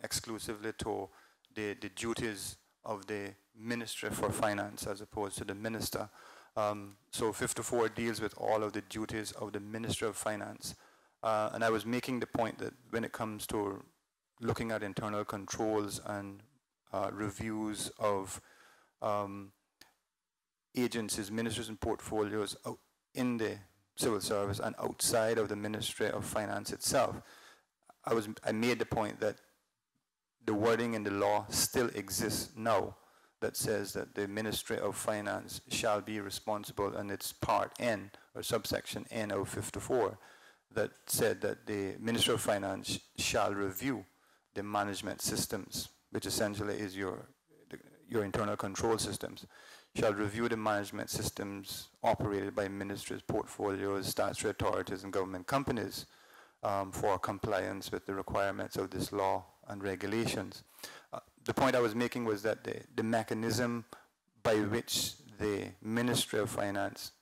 exclusively to the duties of the Ministry for Finance as opposed to the Minister. So 54 deals with all of the duties of the Ministry of Finance. And I was making the point that when it comes to looking at internal controls and reviews of agencies, ministries and portfolios in the civil service and outside of the Ministry of Finance itself, I made the point that the wording in the law still exists now that says that the Ministry of Finance shall be responsible, and it's part N or subsection N of 54 that said that the Ministry of Finance shall review the management systems, which essentially is your internal control systems, shall review the management systems operated by ministries, portfolios, statutory authorities, and government companies for compliance with the requirements of this law and regulations. The point I was making was that the mechanism by which the Ministry of Finance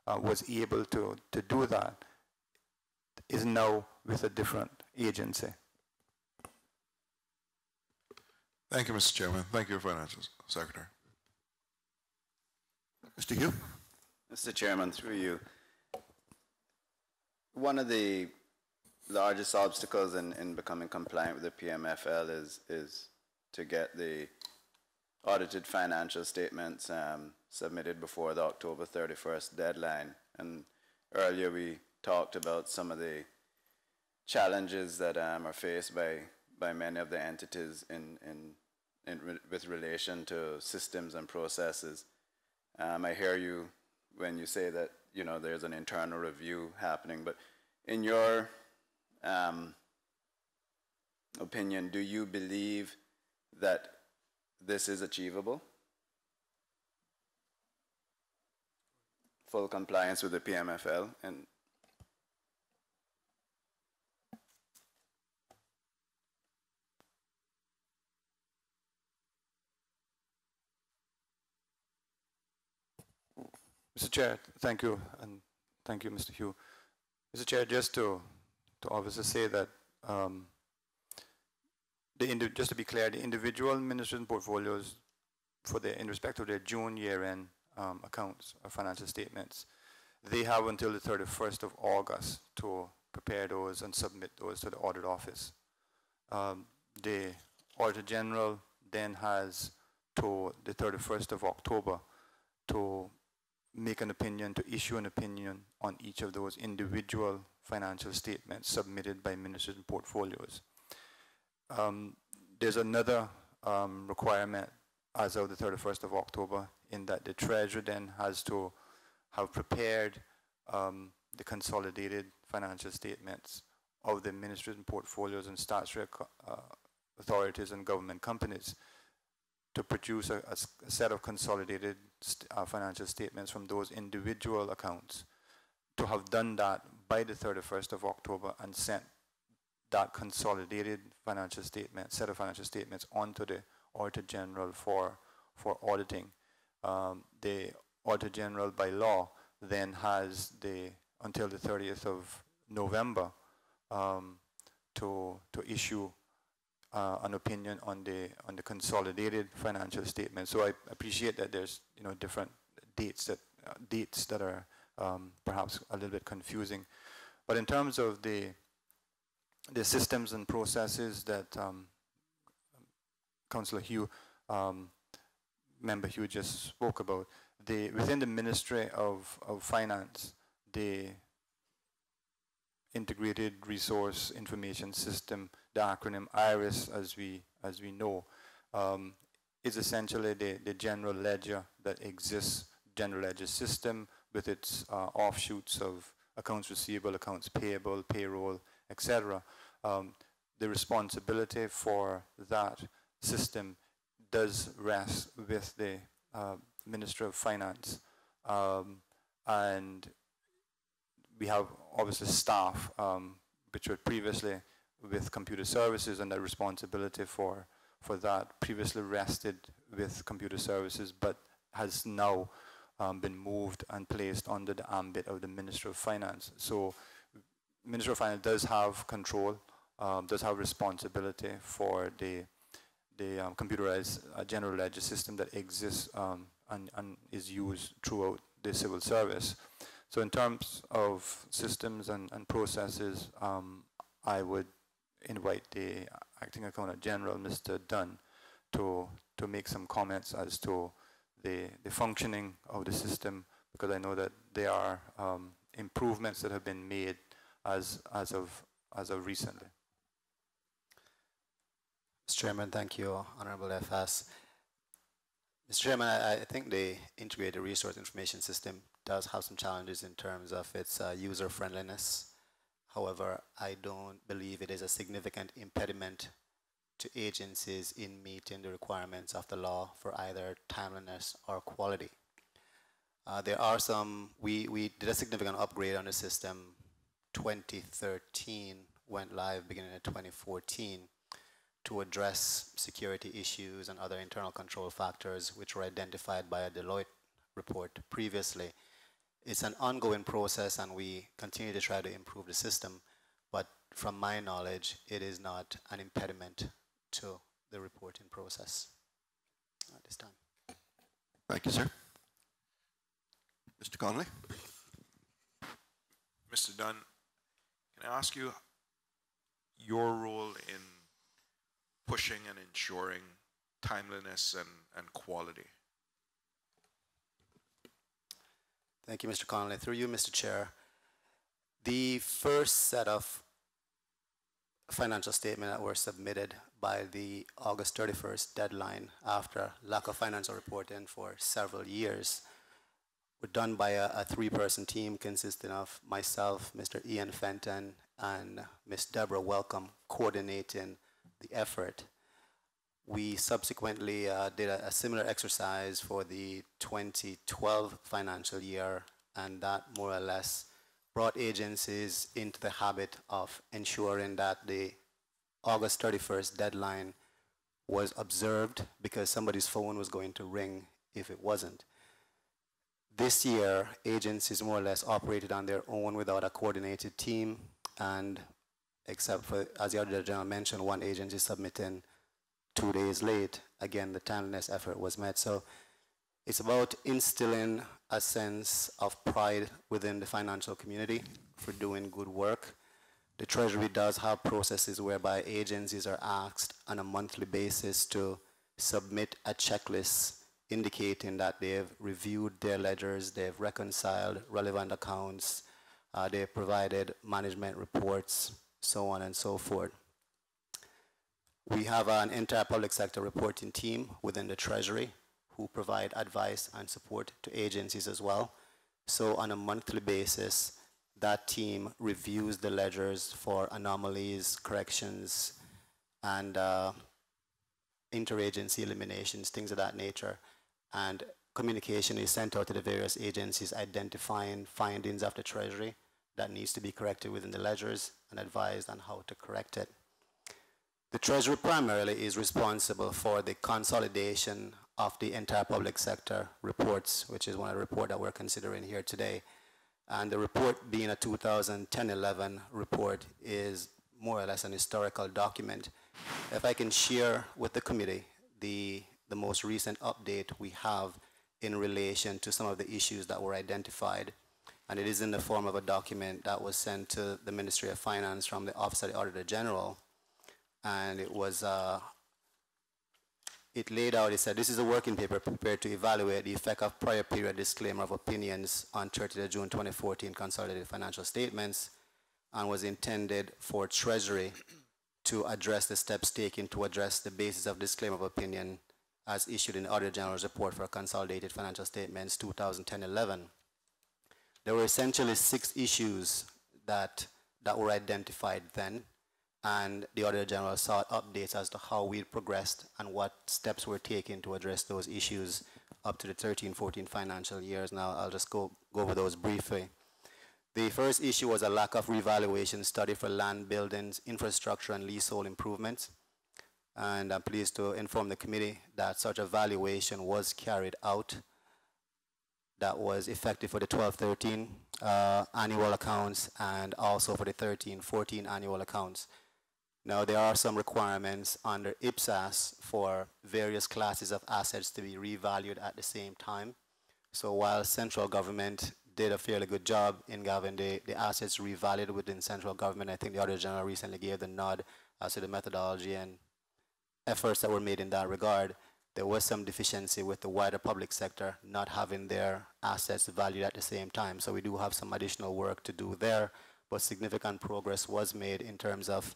was able to do that is now with a different agency. Thank you, Mr. Chairman. Thank you, Finance Secretary. Mr. Hugh. Mr. Chairman, through you, one of the largest obstacles in becoming compliant with the PMFL is to get the audited financial statements submitted before the October 31st deadline. And earlier we talked about some of the challenges that are faced by many of the entities with relation to systems and processes. I hear you when you say that there's an internal review happening, but in your opinion, do you believe that this is achievable? Full compliance with the PMFL? And Mr. Chair, thank you, and thank you, Mr. Hugh. Mr. Chair, just to obviously say that, just to be clear, the individual ministries and portfolios in respect of their June year-end accounts or financial statements, they have until the 31st of August to prepare those and submit those to the audit office. The Auditor General then has to the 31st of October to make an opinion, to issue an opinion on each of those individual financial statements submitted by ministries and portfolios. There's another requirement as of the 31st of October in that the Treasurer then has to have prepared the consolidated financial statements of the ministries and portfolios and statutory authorities and government companies to produce a set of consolidated financial statements from those individual accounts, to have done that by the 31st of October and sent that consolidated financial statement, set of financial statements onto the Auditor General for auditing. The Auditor General by law then has until the 30th of November to issue an opinion on the consolidated financial statement. So I appreciate that there's different dates that are perhaps a little bit confusing, but in terms of the systems and processes that Councillor Hugh, Member Hugh just spoke about, within the Ministry of Finance, the Integrated Resource Information System, the acronym IRIS, as we know, is essentially the general ledger that exists, general ledger system with its offshoots of accounts receivable, accounts payable, payroll, etc. The responsibility for that system does rest with the Minister of Finance. And we have obviously staff which were previously with computer services, and the responsibility for that previously rested with computer services, but has now been moved and placed under the ambit of the Minister of Finance. So Minister of Finance does have control, does have responsibility for the computerized general ledger system that exists and is used throughout the civil service. So in terms of systems and processes, I would invite the Acting Accountant General, Mr. Dunn, to make some comments as to the functioning of the system, because I know that there are improvements that have been made as of recently. Mr. Chairman, thank you, Honorable FS. Mr. Chairman, I think the Integrated Resource Information System does have some challenges in terms of its user friendliness. However, I don't believe it is a significant impediment to agencies in meeting the requirements of the law for either timeliness or quality. There are some, we did a significant upgrade on the system. 2013 went live beginning of 2014 to address security issues and other internal control factors which were identified by a Deloitte report previously. It's an ongoing process, and we continue to try to improve the system, but from my knowledge, it is not an impediment to the reporting process at this time. Thank you, sir. Mr. Connolly. Mr. Dunn, can I ask you your role in pushing and ensuring timeliness and quality? Thank you, Mr. Connolly. Through you, Mr. Chair, the first set of financial statements that were submitted by the August 31st deadline after lack of financial reporting for several years were done by a three-person team consisting of myself, Mr. Ian Fenton, and Ms. Deborah Welcome, coordinating the effort. We subsequently did a similar exercise for the 2012 financial year, and that more or less brought agencies into the habit of ensuring that the August 31st deadline was observed, because somebody's phone was going to ring if it wasn't. This year, agencies more or less operated on their own without a coordinated team, and except for, as the Auditor General mentioned, one agency submitting 2 days late, again, the timeliness effort was met. So it's about instilling a sense of pride within the financial community for doing good work. The Treasury does have processes whereby agencies are asked on a monthly basis to submit a checklist indicating that they've reviewed their ledgers, they've reconciled relevant accounts, they've provided management reports, so on and so forth. We have an entire public sector reporting team within the Treasury who provide advice and support to agencies as well. So on a monthly basis, that team reviews the ledgers for anomalies, corrections, and interagency eliminations, things of that nature. And communication is sent out to the various agencies identifying findings of the Treasury that needs to be corrected within the ledgers and advised on how to correct it. The Treasury primarily is responsible for the consolidation of the entire public sector reports, which is one of the reports that we're considering here today. And the report, being a 2010-11 report, is more or less an historical document. If I can share with the committee the most recent update we have in relation to some of the issues that were identified, and it is in the form of a document that was sent to the Ministry of Finance from the Office of the Auditor General. And it was, it laid out, it said, this is a working paper prepared to evaluate the effect of prior period disclaimer of opinions on 30th June 2014 consolidated financial statements, and was intended for Treasury to address the steps taken to address the basis of disclaimer of opinion as issued in the Auditor General's report for consolidated financial statements 2010-11. There were essentially 6 issues that were identified then, and the Auditor General sought updates as to how we progressed and what steps were taken to address those issues up to the 13-14 financial years. Now, I'll just go over those briefly. The first issue was a lack of revaluation study for land, buildings, infrastructure, and leasehold improvements. And I'm pleased to inform the committee that such a valuation was carried out. That was effective for the 12-13 annual accounts and also for the 13-14 annual accounts. Now, there are some requirements under IPSAS for various classes of assets to be revalued at the same time. So while central government did a fairly good job in having the assets revalued within central government, I think the Auditor General recently gave the nod as to the methodology and efforts that were made in that regard. There was some deficiency with the wider public sector not having their assets valued at the same time. So we do have some additional work to do there, but significant progress was made in terms of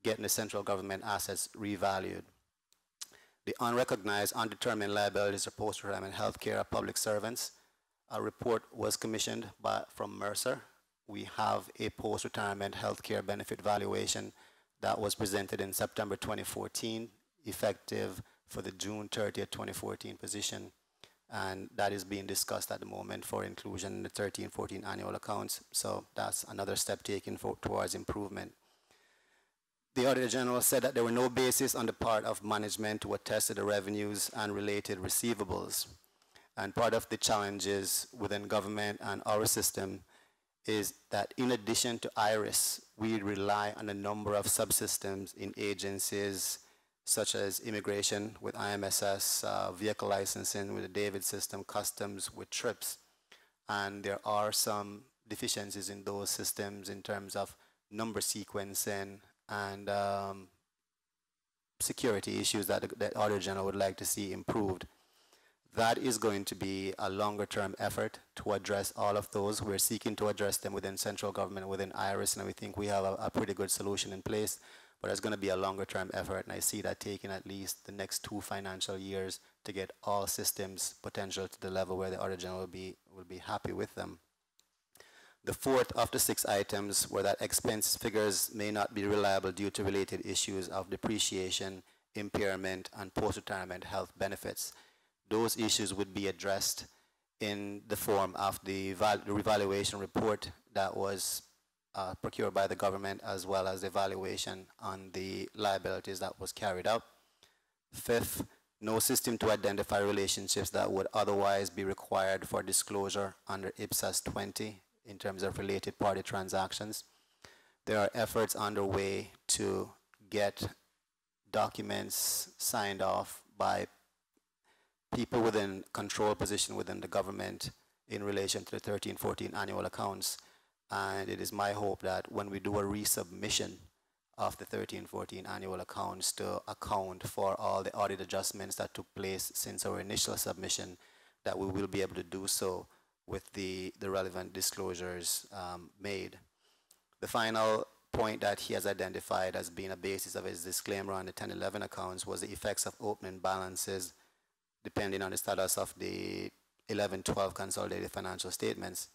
getting the central government assets revalued. The unrecognized, undetermined liabilities of post-retirement health care of public servants. A report was commissioned from Mercer. We have a post-retirement health care benefit valuation that was presented in September 2014, effective for the June 30th, 2014 position. And that is being discussed at the moment for inclusion in the 13-14 annual accounts. So that's another step taken towards improvement. The Auditor General said that there were no basis on the part of management to attest to the revenues and related receivables. And part of the challenges within government and our system is that in addition to IRIS, we rely on a number of subsystems in agencies such as immigration with IMSS, vehicle licensing with the David system, customs with TRIPS. And there are some deficiencies in those systems in terms of number sequencing and security issues that the Auditor General would like to see improved. That is going to be a longer term effort to address all of those. We're seeking to address them within central government, within IRIS, and we think we have a pretty good solution in place, but it's going to be a longer term effort, and I see that taking at least the next 2 financial years to get all systems potential to the level where the Auditor General will be happy with them. The fourth of the 6 items were that expense figures may not be reliable due to related issues of depreciation, impairment, and post-retirement health benefits. Those issues would be addressed in the form of the revaluation report that was procured by the government, as well as the evaluation on the liabilities that was carried out. Fifth, no system to identify relationships that would otherwise be required for disclosure under IPSAS 20 in terms of related party transactions. There are efforts underway to get documents signed off by people within control position within the government in relation to the 13-14 annual accounts. And it is my hope that when we do a resubmission of the 13-14 annual accounts to account for all the audit adjustments that took place since our initial submission, that we will be able to do so with the relevant disclosures made. The final point that he has identified as being a basis of his disclaimer on the 10-11 accounts was the effects of opening balances depending on the status of the 11-12 consolidated financial statements.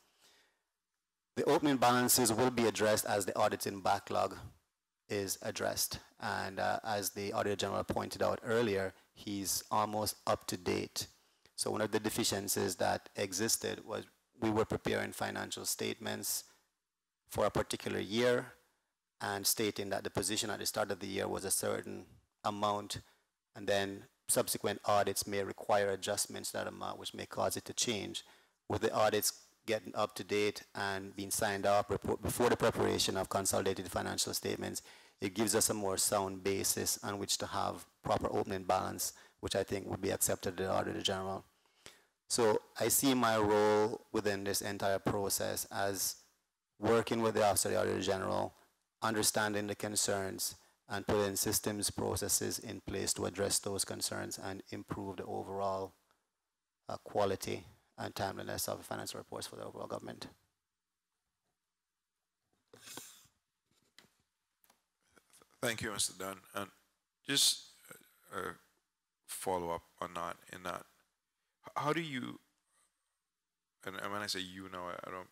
The opening balances will be addressed as the auditing backlog is addressed. And as the Auditor General pointed out earlier, he's almost up to date. So one of the deficiencies that existed was we were preparing financial statements for a particular year and stating that the position at the start of the year was a certain amount, and then subsequent audits may require adjustments to that amount, which may cause it to change. With the audits getting up to date and being signed off before the preparation of consolidated financial statements, it gives us a more sound basis on which to have proper opening balance, which I think would be accepted to the Auditor General. So I see my role within this entire process as working with the Office of the Auditor General, understanding the concerns, and putting systems, processes in place to address those concerns and improve the overall quality and timeliness of financial reports for the overall government. Thank you, Mr. Dunn. And just follow up on that. In that, how do you? And when I say you know, I don't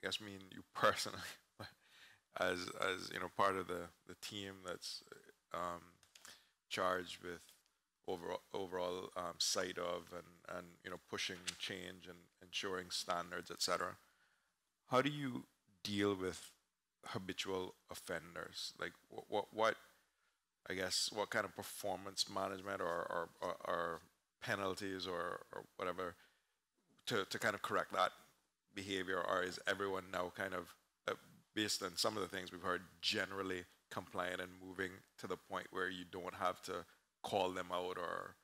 guess mean you personally, but as you know, part of the team that's charged with overall sight of and you know pushing change and ensuring standards, etc. How do you deal with habitual offenders? Like what I guess what kind of performance management or penalties or whatever to kind of correct that behavior, or is everyone now kind of based on some of the things we've heard generally compliant and moving to the point where you don't have to call them out, or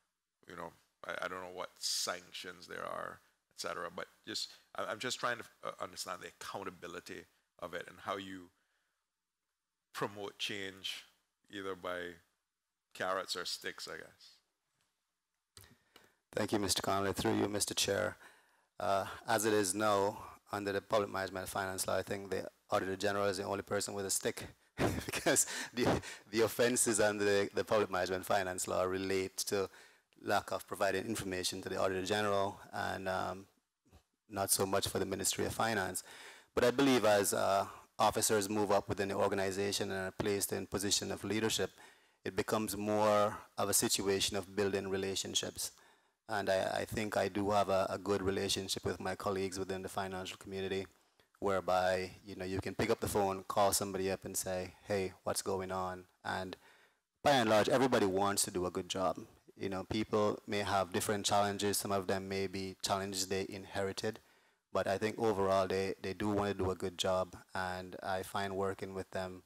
you know I don't know what sanctions there are, etc. But just I'm just trying to understand the accountability of it and how you promote change either by carrots or sticks, I guess. Thank you, Mr. Connolly. Through you, Mr. Chair. As it is now, under the Public Management and Finance Law, I think the Auditor General is the only person with a stick because the offenses under the Public Management and Finance Law relate to lack of providing information to the Auditor General and not so much for the Ministry of Finance. But I believe as officers move up within the organization and are placed in position of leadership, it becomes more of a situation of building relationships. And I think I do have a good relationship with my colleagues within the financial community, whereby you can pick up the phone, call somebody up and say, hey, what's going on? And by and large, everybody wants to do a good job. People may have different challenges. Some of them may be challenges they inherited. But I think overall, they do want to do a good job. And I find working with them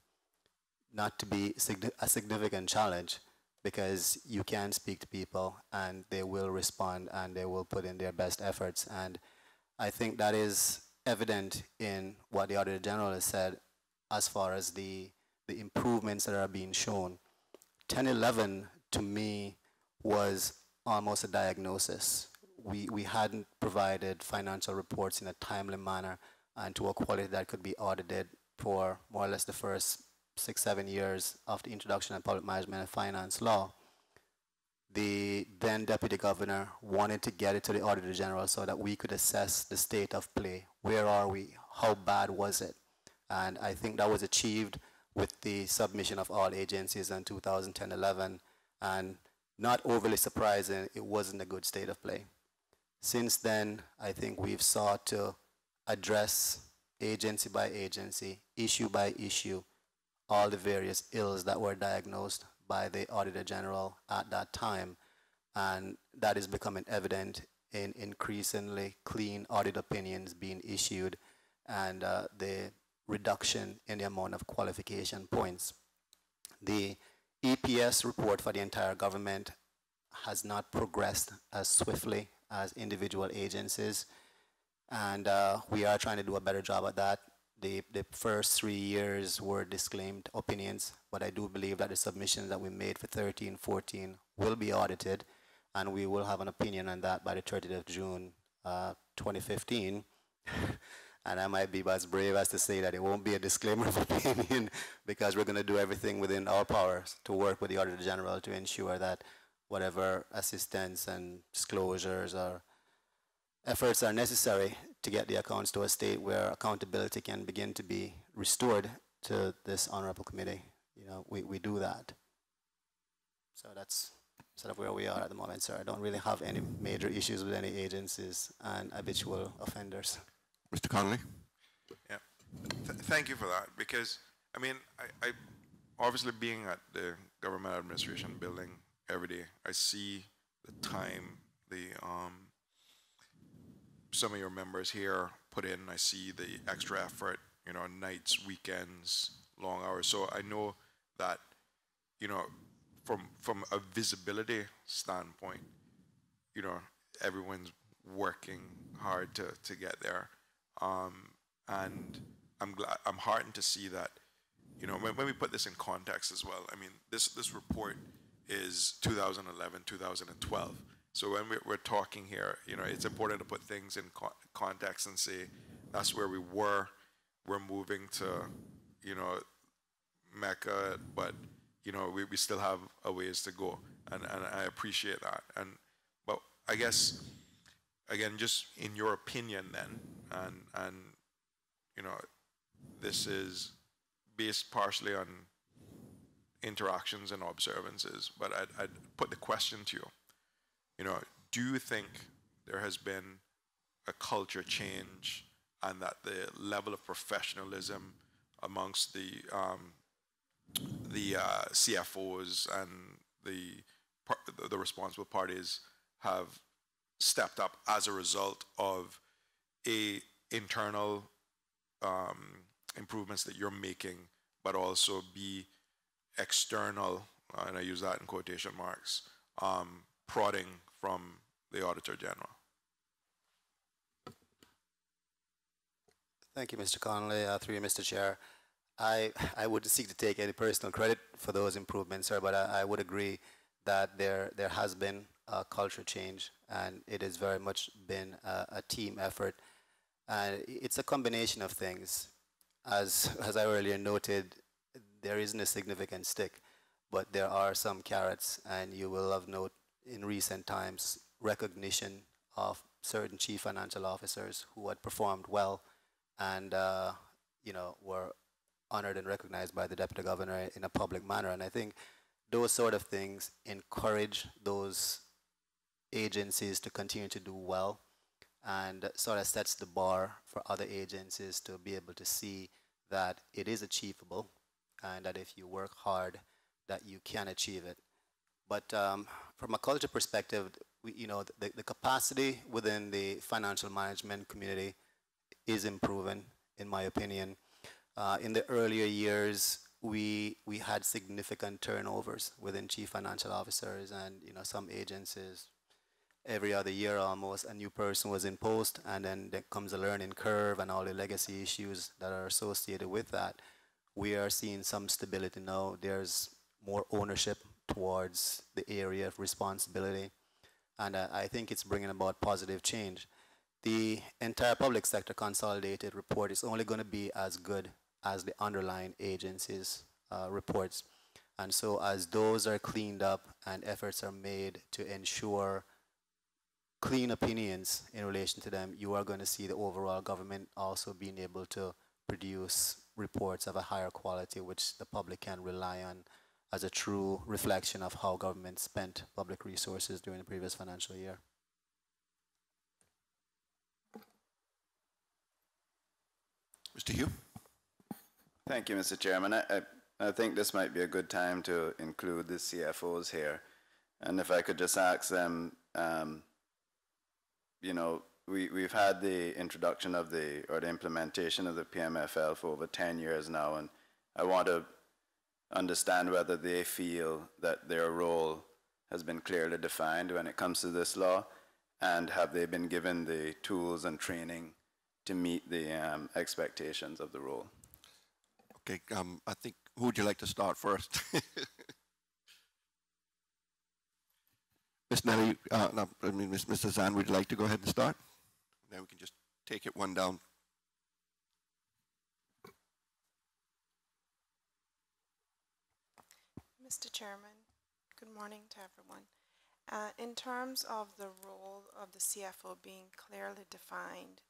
not to be a significant challenge, because you can speak to people and they will respond and they will put in their best efforts. And I think that is evident in what the Auditor General has said as far as the improvements that are being shown. 1011 to me was almost a diagnosis. We hadn't provided financial reports in a timely manner and to a quality that could be audited for more or less the first 6-7 years of the introduction of Public Management and Finance Law. The then Deputy Governor wanted to get it to the Auditor General so that we could assess the state of play. Where are we? How bad was it? And I think that was achieved with the submission of all agencies in 2010-11. And not overly surprising, it wasn't a good state of play. Since then, I think we've sought to address agency by agency, issue by issue, all the various ills that were diagnosed by the Auditor General at that time. And that is becoming evident in increasingly clean audit opinions being issued and the reduction in the amount of qualification points. The EPS report for the entire government has not progressed as swiftly as individual agencies. And we are trying to do a better job at that. The first 3 years were disclaimed opinions, but I do believe that the submissions that we made for 13-14 will be audited, and we will have an opinion on that by the 30th of June 2015. And I might be as brave as to say that it won't be a disclaimer of opinion, because we're going to do everything within our powers to work with the Auditor General to ensure that whatever assistance and disclosures or efforts are necessary to get the accounts to a state where accountability can begin to be restored to this honorable committee. We do that. So that's sort of where we are at the moment, sir. I don't really have any major issues with any agencies and habitual offenders. Mr. Connolly? Yeah, thank you for that, because I mean, I obviously being at the government administration building every day, I see the time some of your members here put in. I see the extra effort, nights, weekends, long hours. So I know that, from a visibility standpoint, everyone's working hard to get there. And I'm heartened to see that, when we put this in context as well. I mean, this report is 2011, 2012. So when we're talking here, it's important to put things in context and say that's where we were. We're moving to, Mecca, but you know, we still have a ways to go, and I appreciate that. But I guess, again, just in your opinion then, and you know, this is based partially on interactions and observances, but I'd put the question to you, you know, do you think there has been a culture change and that the level of professionalism amongst the CFOs and the responsible parties have stepped up as a result of internal improvements that you're making, but also B, external, and I use that in quotation marks, prodding from the Auditor General? Thank you, Mr. Connolly. Through you, Mr. Chair. I wouldn't seek to take any personal credit for those improvements, sir, but I would agree that there has been a culture change, and it has very much been a team effort. And it's a combination of things. As I earlier noted, there isn't a significant stick, but there are some carrots, and you will have noted in recent times recognition of certain chief financial officers who had performed well and you know, were honored and recognized by the Deputy Governor in a public manner. And I think those sort of things encourage those agencies to continue to do well, and sort of sets the bar for other agencies to be able to see that it is achievable, and that if you work hard, that you can achieve it. But from a culture perspective, you know, the capacity within the financial management community is improving, in my opinion. In the earlier years, we had significant turnovers within chief financial officers, and you know, some agencies, every other year almost, a new person was in post, and then there comes a learning curve and all the legacy issues that are associated with that. We are seeing some stability now. There's more ownership towards the area of responsibility, and I think it's bringing about positive change. The entire public sector consolidated report is only going to be as good as the underlying agencies' reports. And so as those are cleaned up and efforts are made to ensure clean opinions in relation to them, you are going to see the overall government also being able to produce reports of a higher quality, which the public can rely on as a true reflection of how government spent public resources during the previous financial year. Mr. Hugh? Thank you, Mr. Chairman. I think this might be a good time to include the CFOs here. And if I could just ask them, you know, we've had the introduction of the implementation of the PMFL for over 10 years now, and I want to understand whether they feel that their role has been clearly defined when it comes to this law, and have they been given the tools and training to meet the expectations of the role. Okay, I think, who would you like to start first? Ms. Nelly, no, I mean, Mr. Zan, would you like to go ahead and start? Then we can just take it one down. Mr. Chairman, good morning to everyone. In terms of the role of the CFO being clearly defined,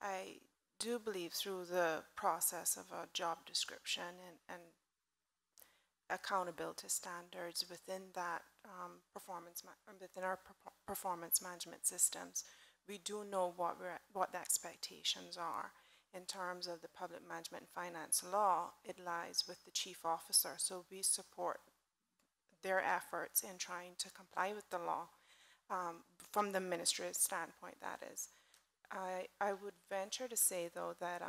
I do believe through the process of a job description and accountability standards within that within our performance management systems, we do know what the expectations are. In terms of the public management and finance law, it lies with the chief officer, so we support their efforts in trying to comply with the law from the ministry's standpoint, that is. I would venture to say, though, that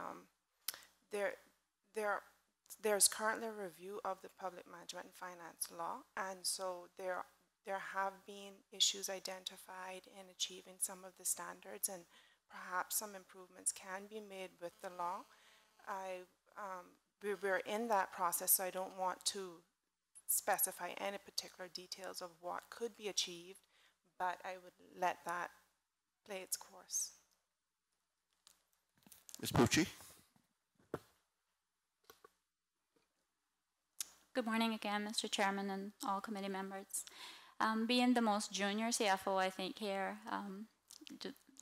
there's currently a review of the public management and finance law, and so there have been issues identified in achieving some of the standards, and perhaps some improvements can be made with the law. We're in that process, so I don't want to specify any particular details of what could be achieved, but I would let that play its course. Ms. Pucci? Good morning again, Mr. Chairman and all committee members. Being the most junior CFO, I think here,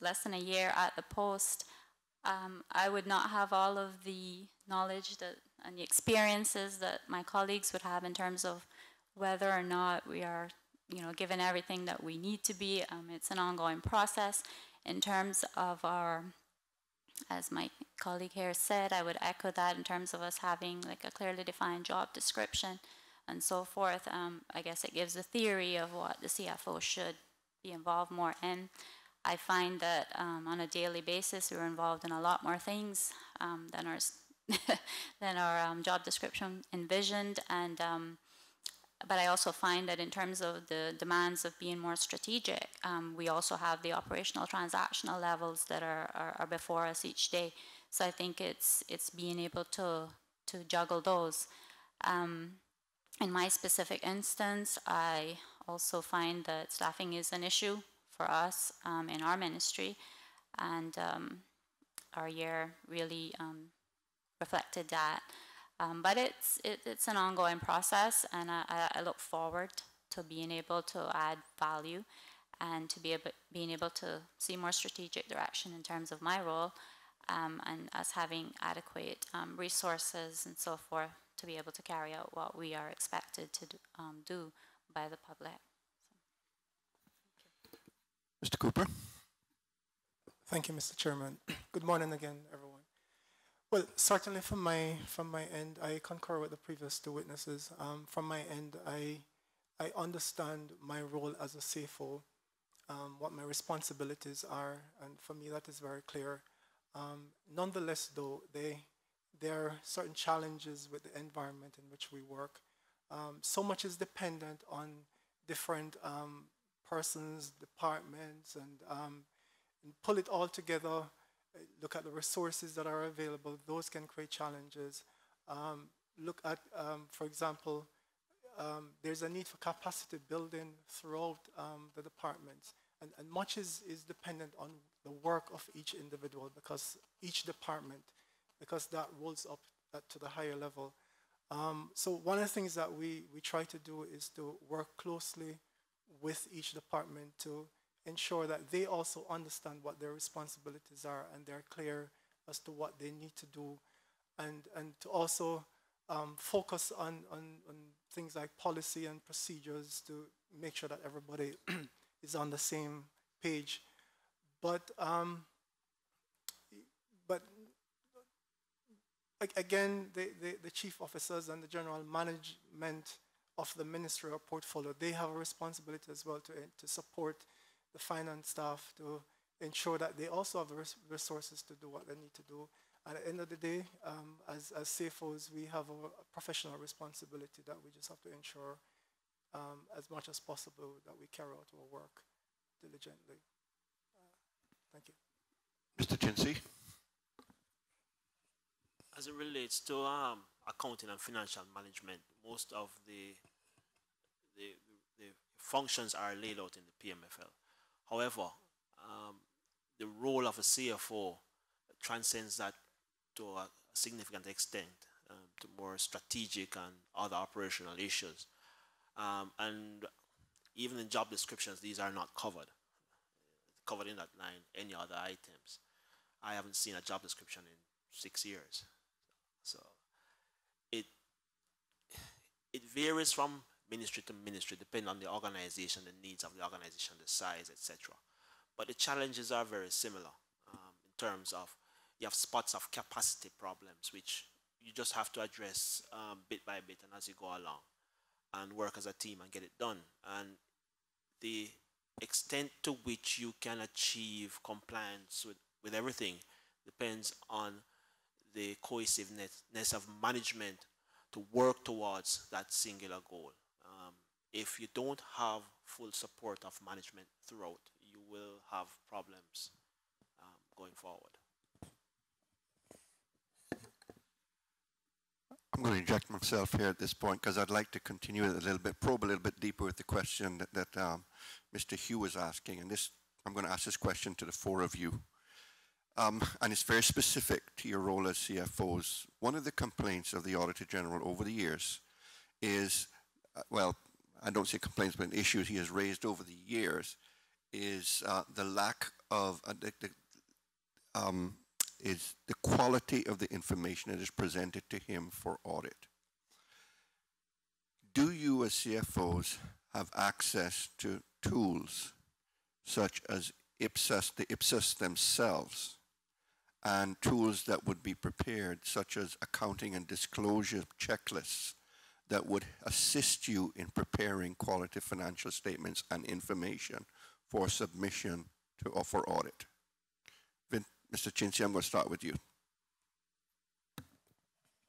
less than a year at the post, I would not have all of the knowledge and the experiences that my colleagues would have in terms of whether or not we are, given everything that we need to be. It's an ongoing process in terms of our, as my colleague here said, I would echo that in terms of us having like a clearly defined job description and so forth. I guess it gives a theory of what the CFO should be involved more in. I find that on a daily basis, we're involved in a lot more things than our than our job description envisioned, and but I also find that in terms of the demands of being more strategic, we also have the operational transactional levels that are before us each day. So I think it's being able to juggle those. In my specific instance, I also find that staffing is an issue for us in our ministry, and our year really reflected that. But it's an ongoing process, and I look forward to being able to add value and to being able to see more strategic direction in terms of my role, and us having adequate resources and so forth to be able to carry out what we are expected to do by the public. Mr. Cooper. Thank you, Mr. Chairman. Good morning again, everyone. Well, certainly from my end, I concur with the previous two witnesses. From my end, I understand my role as a CFO, what my responsibilities are, and for me that is very clear. Nonetheless, though, there are certain challenges with the environment in which we work. So much is dependent on different persons, departments, and pull it all together, look at the resources that are available. Those can create challenges. Look at, for example, there's a need for capacity building throughout the departments. And much is dependent on the work of each individual, because each department, because that rolls up to the higher level. So one of the things that we try to do is to work closely with each department to ensure that they also understand what their responsibilities are and they're clear as to what they need to do, and to also focus on things like policy and procedures to make sure that everybody is on the same page. But again, the chief officers and the general management of the ministerial portfolio, they have a responsibility as well to support the finance staff, to ensure that they also have the resources to do what they need to do. At the end of the day, as CFOs, we have a professional responsibility that we just have to ensure as much as possible that we carry out our work diligently. Thank you. Mr. Chinsey. As it relates to accounting and financial management, most of the functions are laid out in the PMFL. However, the role of a CFO transcends that to a significant extent, to more strategic and other operational issues. And even in job descriptions, these are not covered in that line, any other items. I haven't seen a job description in 6 years. So it varies from ministry to ministry, depending on the organization, the needs of the organization, the size, etc. But the challenges are very similar in terms of you have spots of capacity problems, which you just have to address bit by bit and as you go along and work as a team and get it done. And the extent to which you can achieve compliance with everything depends on the cohesiveness of management to work towards that singular goal. If you don't have full support of management throughout, you will have problems going forward. I'm going to inject myself here at this point because I'd like to continue a little bit, probe a little bit deeper with the question that Mr. Hugh was asking. And this, I'm going to ask this question to the four of you. And it's very specific to your role as CFOs. One of the complaints of the Auditor General over the years is, well, I don't say complaints, but issues he has raised over the years is the lack of is the quality of the information that is presented to him for audit. Do you as CFOs have access to tools such as Ipsos, the Ipsos themselves, and tools that would be prepared such as accounting and disclosure checklists that would assist you in preparing quality financial statements and information for submission to or for audit? Mr. Chinsi, I'm going to start with you.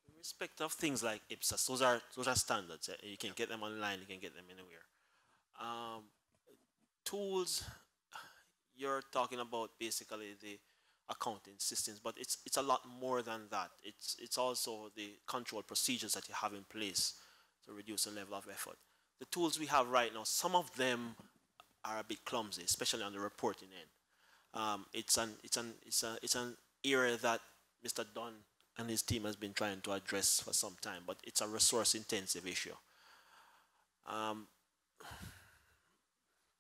In respect of things like Ipsos, those are standards. You can get them online, you can get them anywhere. Tools, you're talking about basically the accounting systems, but it's a lot more than that. It's also the control procedures that you have in place to reduce the level of effort. The tools we have right now, some of them are a bit clumsy, especially on the reporting end. It's an area that Mr. Dunn and his team has been trying to address for some time, but it's a resource-intensive issue.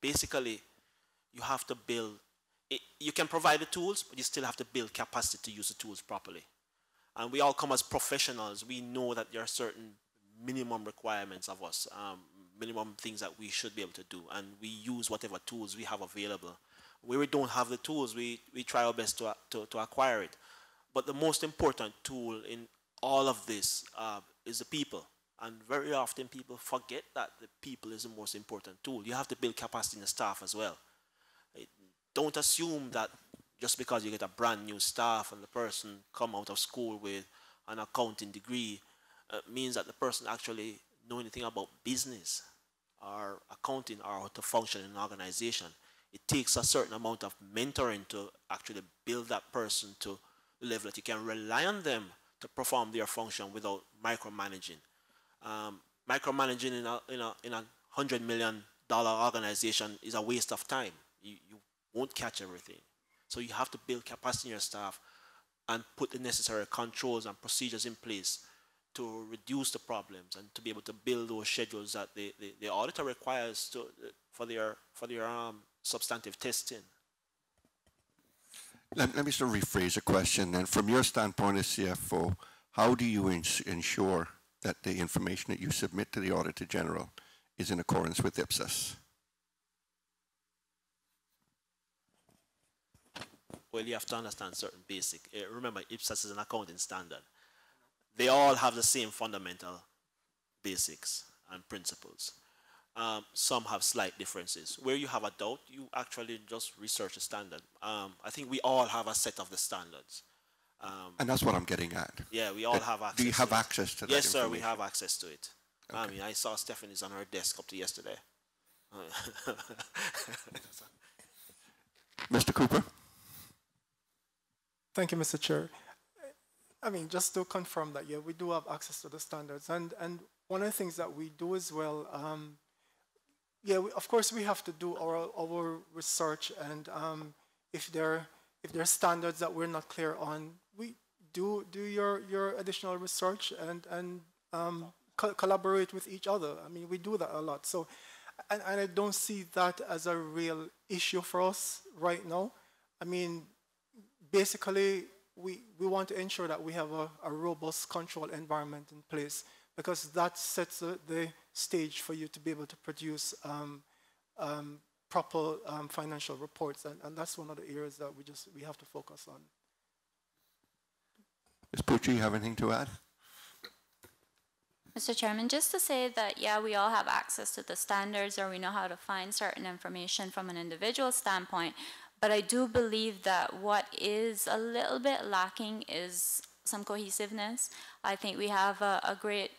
Basically, you have to build. You can provide the tools, but you still have to build capacity to use the tools properly. And we all come as professionals. We know that there are certain minimum requirements of us, minimum things that we should be able to do, and we use whatever tools we have available. Where we don't have the tools, we try our best to acquire it. But the most important tool in all of this is the people. And very often people forget that the people is the most important tool. You have to build capacity in the staff as well. Don't assume that just because you get a brand new staff and the person come out of school with an accounting degree means that the person actually know anything about business or accounting or how to function in an organization. It takes a certain amount of mentoring to actually build that person to the level that you can rely on them to perform their function without micromanaging. Micromanaging in a $100 million organization is a waste of time. You won't catch everything. So you have to build capacity in your staff and put the necessary controls and procedures in place to reduce the problems and to be able to build those schedules that the auditor requires for their substantive testing. Let me sort of rephrase the question then. From your standpoint as CFO, how do you ensure that the information that you submit to the Auditor General is in accordance with Ipsos? Well, you have to understand certain basic. Remember, Ipsos is an accounting standard. They all have the same fundamental basics and principles. Some have slight differences. Where you have a doubt, you actually just research a standard. I think we all have a set of the standards. And that's what I'm getting at. Yeah, we all have access. Do you have access to that? Yes, sir, we have access to it. Okay. I mean, I saw Stephanie's on her desk up to yesterday. Mr. Cooper? Thank you, Mr. Chair. I mean, just to confirm that, yeah, we do have access to the standards. And one of the things that we do as well, yeah, of course we have to do our research, and if there are standards that we're not clear on, we do your additional research and collaborate with each other. I mean, we do that a lot. So, and I don't see that as a real issue for us right now. I mean, basically, we want to ensure that we have a robust control environment in place, because that sets the stage for you to be able to produce proper financial reports, and that's one of the areas that we have to focus on. Ms. Pucci, you have anything to add? Mr. Chairman, just to say that, yeah, we all have access to the standards, or we know how to find certain information from an individual standpoint, but I do believe that what is a little bit lacking is some cohesiveness. I think we have a great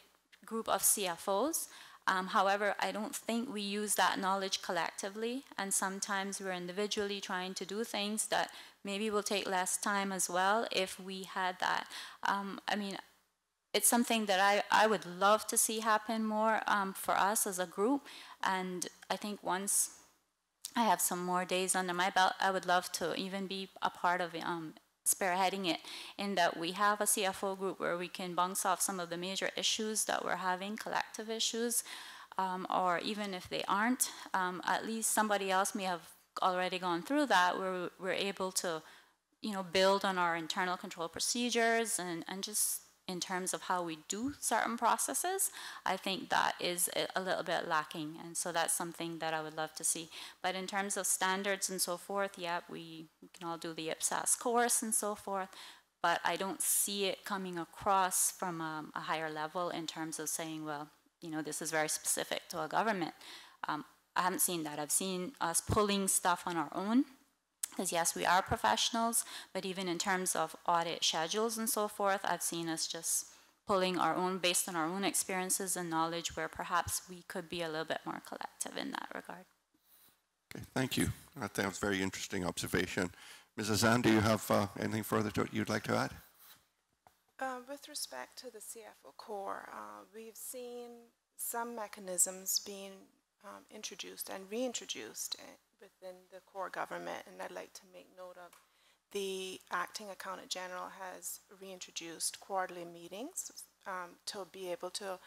group of CFOs. However, I don't think we use that knowledge collectively, and sometimes we're individually trying to do things that maybe will take less time as well if we had that. I mean, it's something that I would love to see happen more for us as a group, and I think once I have some more days under my belt, I would love to even be a part of spearheading it, in that we have a CFO group where we can bounce off some of the major issues that we're having, collective issues, or even if they aren't, at least somebody else may have already gone through that, where we're able to, build on our internal control procedures and just in terms of how we do certain processes. I think that is a little bit lacking, and so that's something that I would love to see. But in terms of standards and so forth, yeah, we can all do the IPSAS course and so forth, but I don't see it coming across from a higher level in terms of saying, well, this is very specific to a government. I haven't seen that. I've seen us pulling stuff on our own, because yes, we are professionals, but even in terms of audit schedules and so forth, I've seen us just pulling our own based on our own experiences and knowledge, where perhaps we could be a little bit more collective in that regard. Okay, thank you. I think that's a very interesting observation. Mrs. Zahn, do you have anything further you'd like to add? With respect to the CFO core, we've seen some mechanisms being introduced and reintroduced within the core government, and I'd like to make note of the acting accountant general has reintroduced quarterly meetings to be able to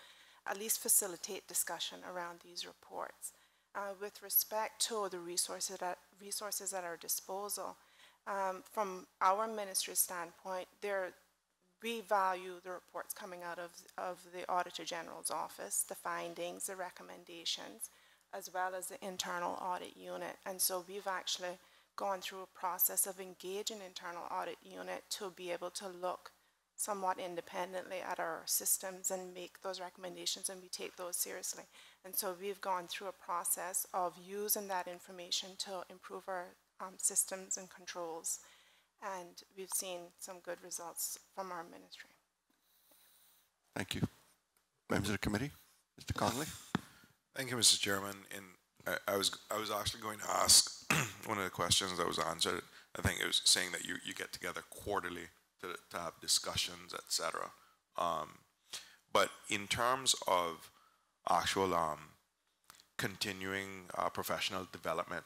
at least facilitate discussion around these reports. With respect to the resources at our disposal, from our ministry's standpoint, we value the reports coming out of the Auditor General's office, the findings, the recommendations, as well as the internal audit unit. And so we've actually gone through a process of engaging internal audit unit to be able to look somewhat independently at our systems and make those recommendations, and we take those seriously. And so we've gone through a process of using that information to improve our systems and controls, and we've seen some good results from our ministry. Thank you. Members of the committee, Mr. Connolly. Thank you, Mr. Chairman. And I was actually going to ask one of the questions that was answered. I think it was saying that you get together quarterly to have discussions, etc. But in terms of actual continuing professional development,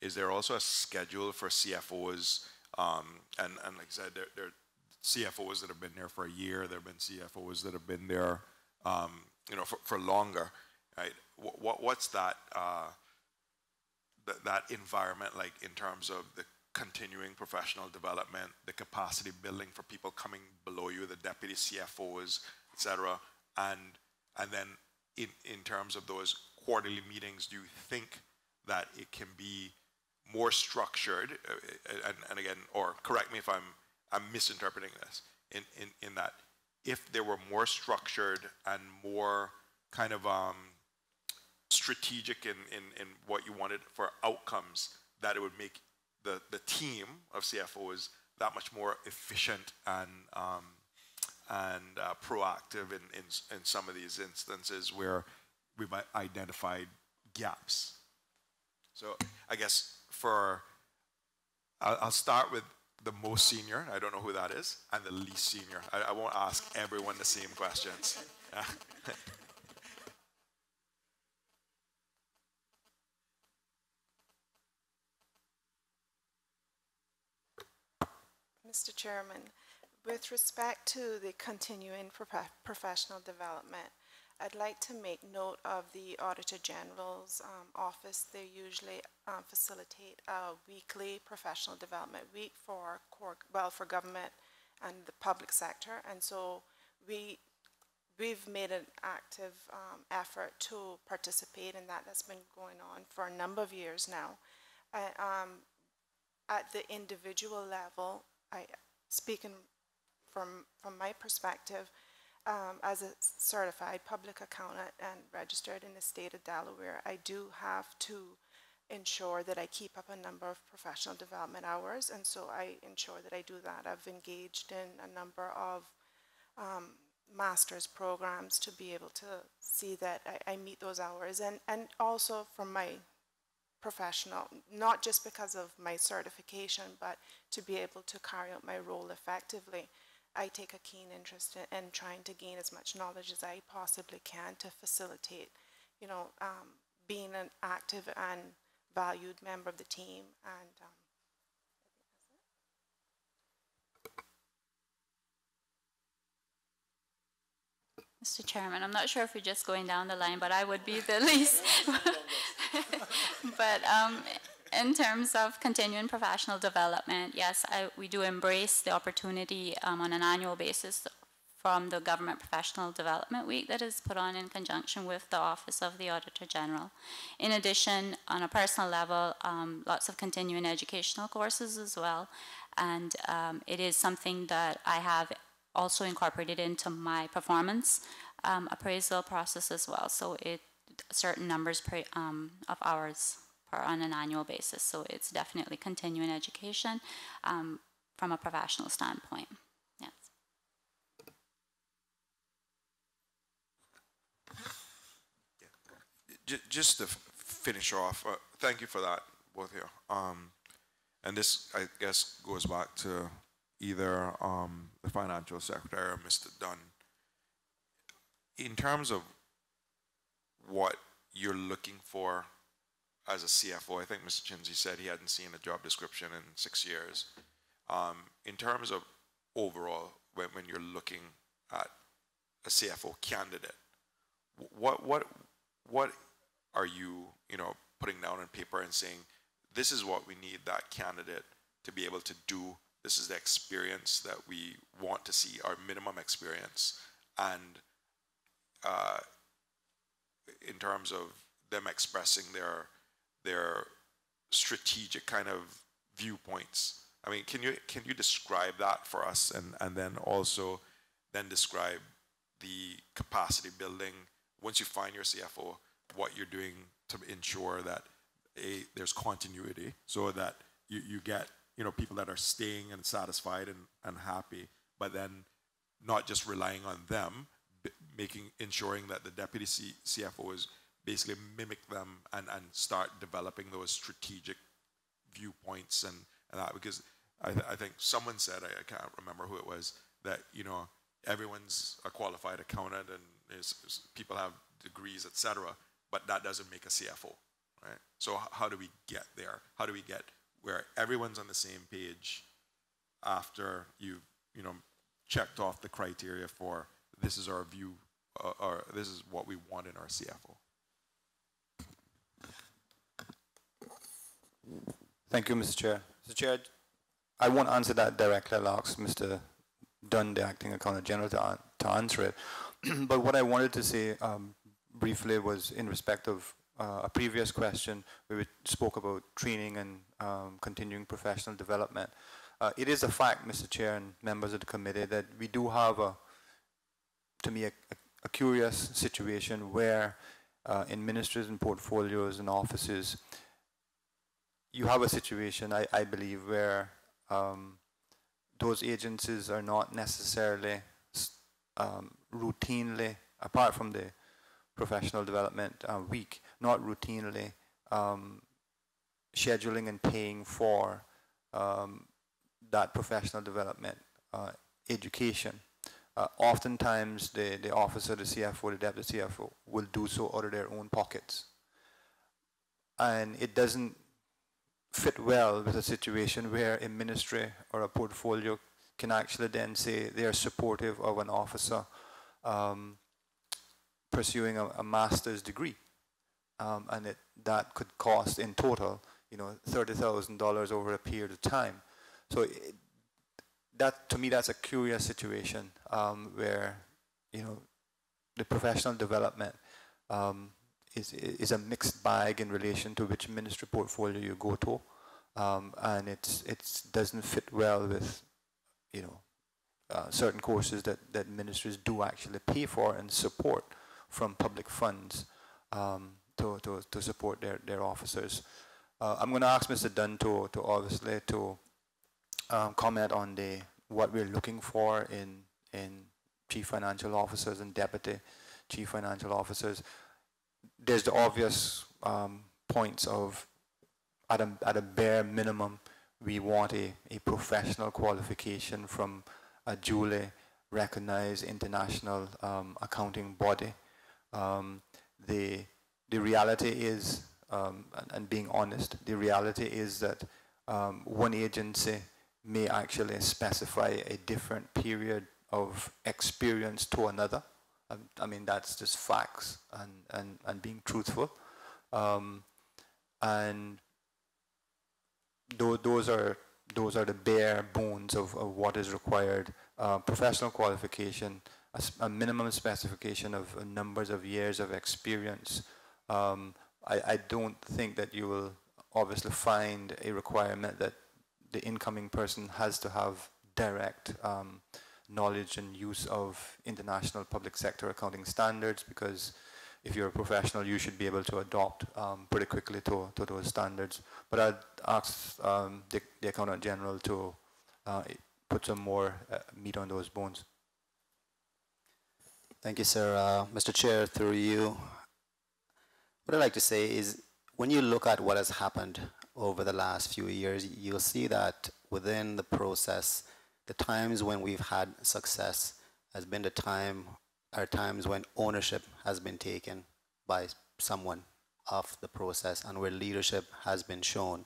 is there also a schedule for CFOs? And like I said, there are CFOs that have been there for a year. There have been CFOs that have been there, for longer. Right? What's that that environment like in terms of the continuing professional development, the capacity building for people coming below you, the deputy CFOs, etc. And then in terms of those quarterly meetings, do you think that it can be more structured? And again, or correct me if I'm misinterpreting this. In that, if they were more structured and more kind of strategic in what you wanted for outcomes, that it would make the team of CFOs that much more efficient and proactive in some of these instances where we've identified gaps. So I guess I'll start with the most senior, I don't know who that is, and the least senior. I won't ask everyone the same questions. Mr. Chairman, with respect to the continuing professional development, I'd like to make note of the Auditor General's office. They usually facilitate a weekly professional development week for government and the public sector, and so we've made an active effort to participate in that. That's been going on for a number of years now. At the individual level, speaking from my perspective, as a certified public accountant and registered in the state of Delaware, I do have to ensure that I keep up a number of professional development hours, and so I ensure that I do that. I've engaged in a number of master's programs to be able to see that I meet those hours, and also from my professional, not just because of my certification, but to be able to carry out my role effectively. I take a keen interest in trying to gain as much knowledge as I possibly can to facilitate, being an active and valued member of the team. And Mr. Chairman, I'm not sure if you're just going down the line, but I would be the least. But in terms of continuing professional development, yes, we do embrace the opportunity on an annual basis from the Government Professional Development Week that is put on in conjunction with the Office of the Auditor General. In addition, on a personal level, lots of continuing educational courses as well. And it is something that I have also incorporated into my performance appraisal process as well. So certain numbers of hours on an annual basis. So it's definitely continuing education from a professional standpoint. Yes. Just to finish off, thank you for that, both of you. And this, I guess, goes back to either the financial secretary or Mr. Dunn. In terms of what you're looking for as a CFO, I think Mr. Chinsey said he hadn't seen a job description in 6 years. In terms of overall, when you're looking at a CFO candidate, what are you, putting down on paper and saying, this is what we need that candidate to be able to do. This is the experience that we want to see, our minimum experience. And in terms of them expressing their strategic kind of viewpoints. I mean, can you describe that for us, and then also describe the capacity building once you find your CFO, what you're doing to ensure that there's continuity, so that you get people that are staying and satisfied and happy, but then not just relying on them, ensuring that the deputy CFO is basically mimic them and start developing those strategic viewpoints and that, because I think someone said, I can't remember who it was, that everyone's a qualified accountant and people have degrees, etc., but that doesn't make a CFO, right? So how do we get there? How do we get where everyone's on the same page after you've checked off the criteria for this is our view, or this is what we want in our CFO? Thank you, Mr. Chair. Mr. Chair, I won't answer that directly. I'll ask Mr. Dunn, the Acting Accountant General, to answer it. But what I wanted to say briefly was in respect of a previous question where we spoke about training and continuing professional development. It is a fact, Mr. Chair and members of the committee, that we do have to me, a curious situation where in ministries and portfolios and offices, you have a situation, I believe, where those agencies are not necessarily routinely, apart from the professional development week, not routinely scheduling and paying for that professional development education. Oftentimes, the officer, the CFO, the deputy CFO will do so out of their own pockets. And it doesn't fit well with a situation where a ministry or a portfolio can actually then say they are supportive of an officer pursuing a master's degree. And that could cost in total, $30,000 over a period of time. So that, to me, that's a curious situation where, the professional development is a mixed bag in relation to which ministry portfolio you go to, and it doesn't fit well with, certain courses that ministries do actually pay for and support from public funds to support their officers. I'm going to ask Mr. Dunn to obviously comment on what we're looking for in chief financial officers and deputy chief financial officers. There's the obvious points of, at a bare minimum, we want a professional qualification from a duly recognized international accounting body. The reality is, and being honest, the reality is that one agency may actually specify a different period of experience to another, I mean, that's just facts and being truthful. And those are the bare bones of what is required. Professional qualification, a minimum specification of numbers of years of experience. I don't think that you will obviously find a requirement that the incoming person has to have direct knowledge and use of international public sector accounting standards, because if you're a professional, you should be able to adopt pretty quickly to those standards. But I'd ask the Accountant General to put some more meat on those bones. Thank you, sir. Mr. Chair, through you, what I'd like to say is, when you look at what has happened over the last few years, you'll see that within the process, the times when we've had success has been times when ownership has been taken by someone of the process and where leadership has been shown.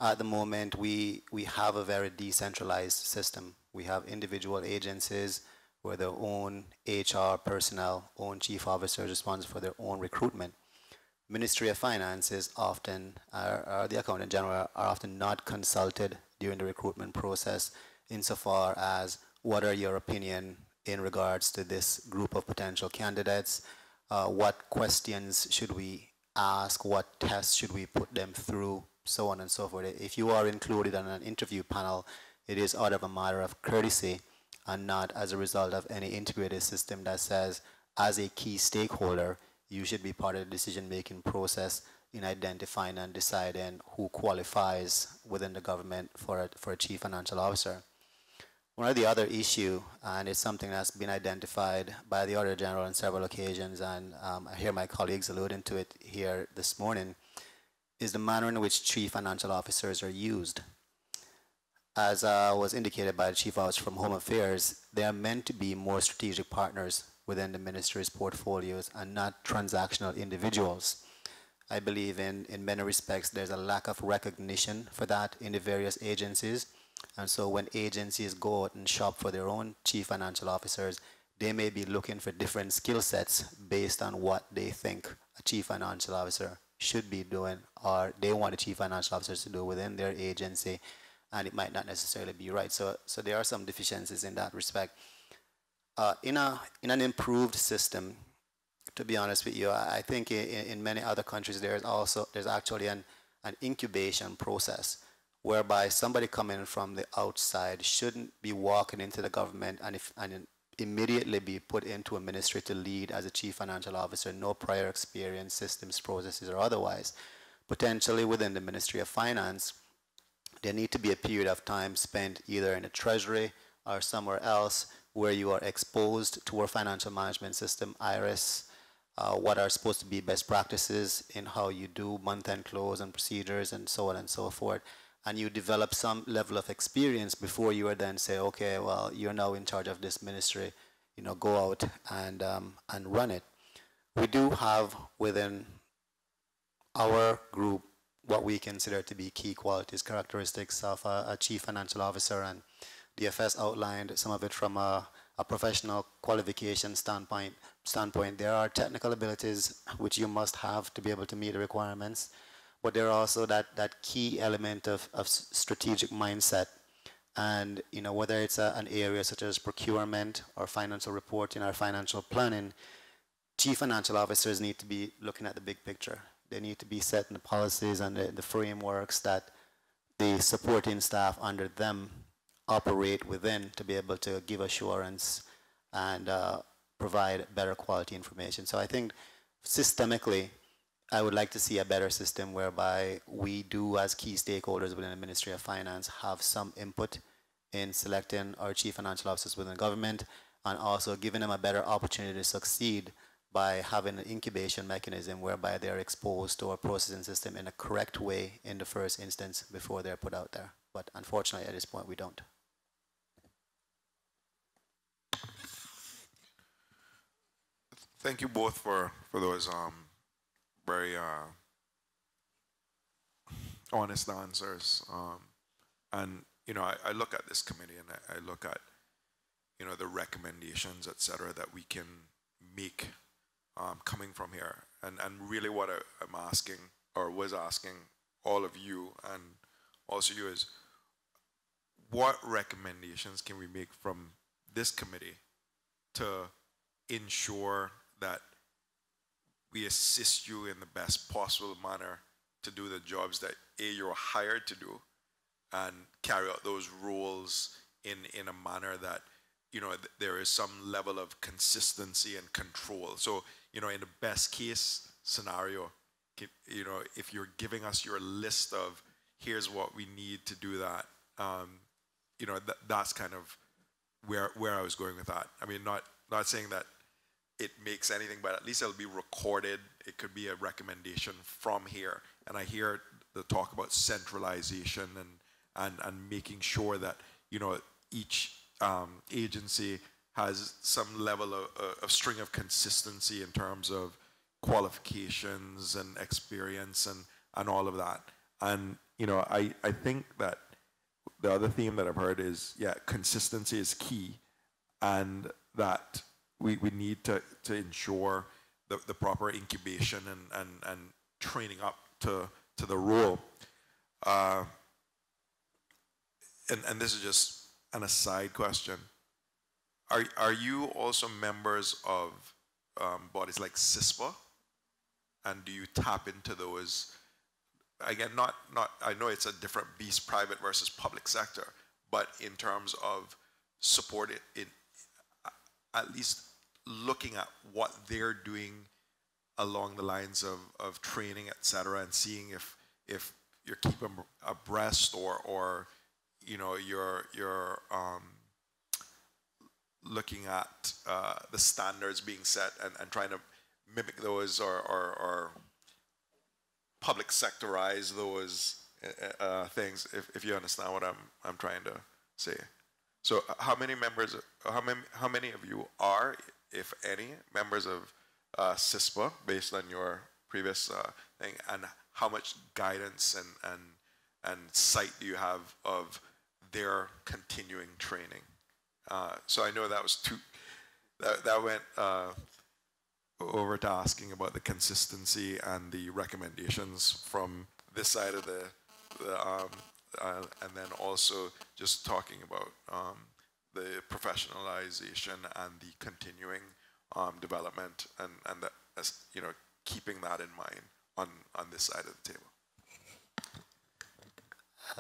At the moment, we have a very decentralized system. We have individual agencies where their own HR personnel, own chief officers responsible for their own recruitment. Ministry of Finance is often, the Accountant General are often not consulted during the recruitment process insofar as what are your opinion in regards to this group of potential candidates, what questions should we ask, what tests should we put them through, so on and so forth. If you are included on an interview panel, it is out of a matter of courtesy and not as a result of any integrated system that says, as a key stakeholder, you should be part of the decision-making process in identifying and deciding who qualifies within the government for a chief financial officer. One of the other issue, and it's something that's been identified by the Auditor General on several occasions, and I hear my colleagues alluding to it here this morning, is the manner in which chief financial officers are used. As was indicated by the Chief Officer from Home Affairs, they are meant to be more strategic partners within the ministry's portfolios and not transactional individuals. I believe in many respects there's a lack of recognition for that in the various agencies. And so when agencies go out and shop for their own chief financial officers, they may be looking for different skill sets based on what they think a chief financial officer should be doing, or they want a chief financial officer to do within their agency, and it might not necessarily be right. So there are some deficiencies in that respect. In an improved system, to be honest with you, I think in many other countries there's actually an incubation process whereby somebody coming from the outside shouldn't be walking into the government and immediately be put into a ministry to lead as a chief financial officer, no prior experience, systems, processes, or otherwise. Potentially within the Ministry of Finance, there need to be a period of time spent either in the Treasury or somewhere else where you are exposed to our financial management system, IRIS, what are supposed to be best practices in how you do month-end close and procedures and so on and so forth. And you develop some level of experience before you are then say, okay, well, you're now in charge of this ministry, go out and run it. We do have within our group what we consider to be key qualities, characteristics of a chief financial officer, and DFS outlined some of it from a professional qualification standpoint. There are technical abilities which you must have to be able to meet the requirements, but there are also that key element of strategic mindset. And whether it's an area such as procurement or financial reporting or financial planning, chief financial officers need to be looking at the big picture. They need to be setting the policies and the frameworks that the supporting staff under them operate within to be able to give assurance and provide better quality information. So I think systemically, I would like to see a better system whereby we do, as key stakeholders within the Ministry of Finance, have some input in selecting our chief financial officers within the government, and also giving them a better opportunity to succeed by having an incubation mechanism whereby they're exposed to our processing system in a correct way in the first instance before they're put out there. But unfortunately, at this point, we don't. Thank you both for those very honest answers. And I look at this committee and I look at the recommendations, etc., that we can make coming from here. And really what I'm asking, or was asking all of you and also you, is what recommendations can we make from this committee to ensure that we assist you in the best possible manner to do the jobs that you're hired to do, and carry out those roles in a manner that, you know, there is some level of consistency and control. So, you know, in the best case scenario, you know, if you're giving us your list of here's what we need to do that, you know, that's kind of where I was going with that. I mean, not saying that it makes anything, but at least it'll be recorded. It could be a recommendation from here. And I hear the talk about centralization and making sure that, you know, each agency has some level of string of consistency in terms of qualifications and experience and all of that. And, you know, I think that the other theme that I've heard is, yeah, consistency is key, and that we need to ensure the proper incubation and training up to the role. And this is just an aside question. Are you also members of bodies like CISPA? And do you tap into those? Again, not I know it's a different beast, private versus public sector, but in terms of support in at least looking at what they're doing along the lines of training, et cetera, and seeing if you're keeping abreast or you know, you're looking at the standards being set and trying to mimic those or public sectorize those things, if you understand what I'm trying to say. So how many members, how many of you are, if any, members of CISPA based on your previous thing, and how much guidance and sight do you have of their continuing training? So I know that was that went over to asking about the consistency and the recommendations from this side of the and then also just talking about the professionalization and the continuing development and the, you know, keeping that in mind on this side of the table.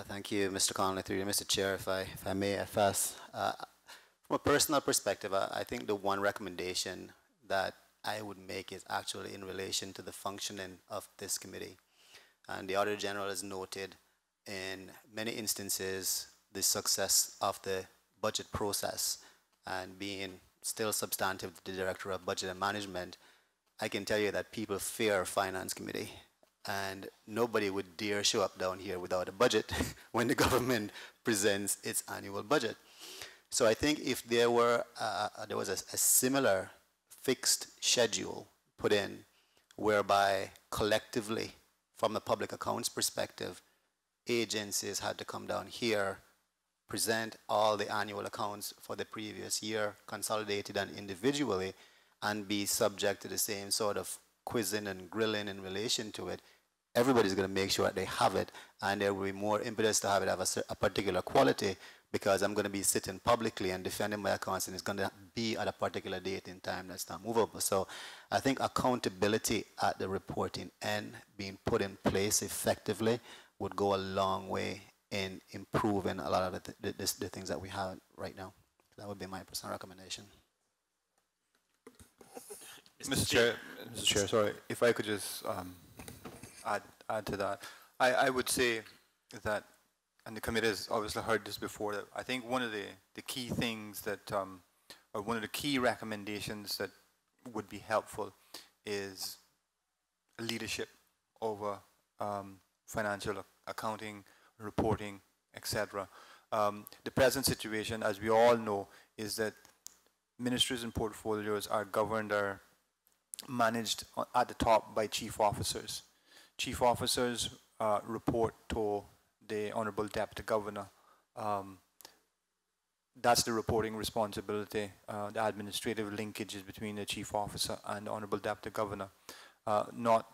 Thank you, Mr. Connolly, through you, Mr. Chair. If I may, first, from a personal perspective, I think the one recommendation that I would make is actually in relation to the functioning of this committee. And the Auditor General has noted in many instances the success of the budget process, and being still substantive to the Director of Budget and Management, I can tell you that people fear Finance Committee, and nobody would dare show up down here without a budget when the government presents its annual budget. So I think if there were there was a similar fixed schedule put in, whereby collectively, from the public accounts perspective, agencies had to come down here, present all the annual accounts for the previous year, consolidated and individually, and be subject to the same sort of quizzing and grilling in relation to it, everybody's going to make sure that they have it, and there will be more impetus to have it have a particular quality, because I'm going to be sitting publicly and defending my accounts, and it's going to be at a particular date in time that's not movable. So I think accountability at the reporting end being put in place effectively would go a long way in improving a lot of the things that we have right now. That would be my personal recommendation. Mr. Chair, sorry, if I could just add to that. I would say that, and the committee has obviously heard this before, that I think one of the key things that, or one of the key recommendations that would be helpful is leadership over financial accounting, reporting, etc. The present situation, as we all know, is that ministries and portfolios are governed or managed at the top by chief officers. Chief officers report to the Honorable Deputy Governor. that's the reporting responsibility, the administrative linkages between the chief officer and the Honorable Deputy Governor, not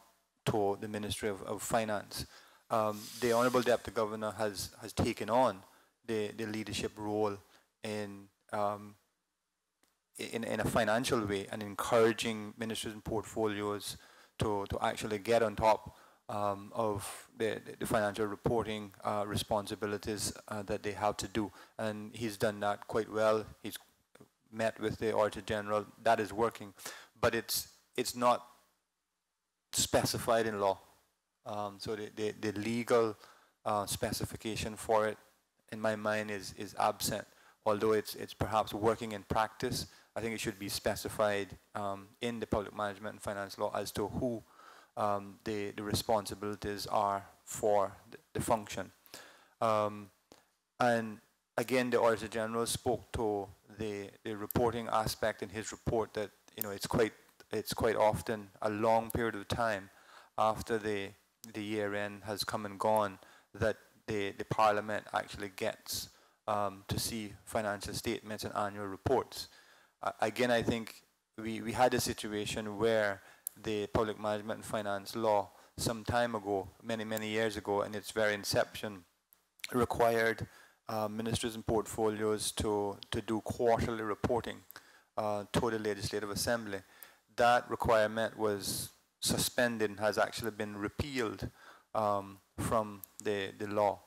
to the Ministry of Finance. The Honorable Deputy Governor has taken on the leadership role in a financial way and encouraging ministries and portfolios to actually get on top of the financial reporting responsibilities that they have to do. And he's done that quite well. He's met with the Auditor General. That is working. But it's not specified in law. So the legal specification for it, in my mind, is absent. Although it's perhaps working in practice, I think it should be specified in the public management and finance law as to who the responsibilities are for the function. And again, the Auditor General spoke to the reporting aspect in his report that it's quite often a long period of time after the year end has come and gone that the Parliament actually gets to see financial statements and annual reports. Again, I think we had a situation where the public management and finance law some time ago, many years ago, in its very inception, required ministers and portfolios to do quarterly reporting to the Legislative Assembly. That requirement was suspended and has actually been repealed from the law.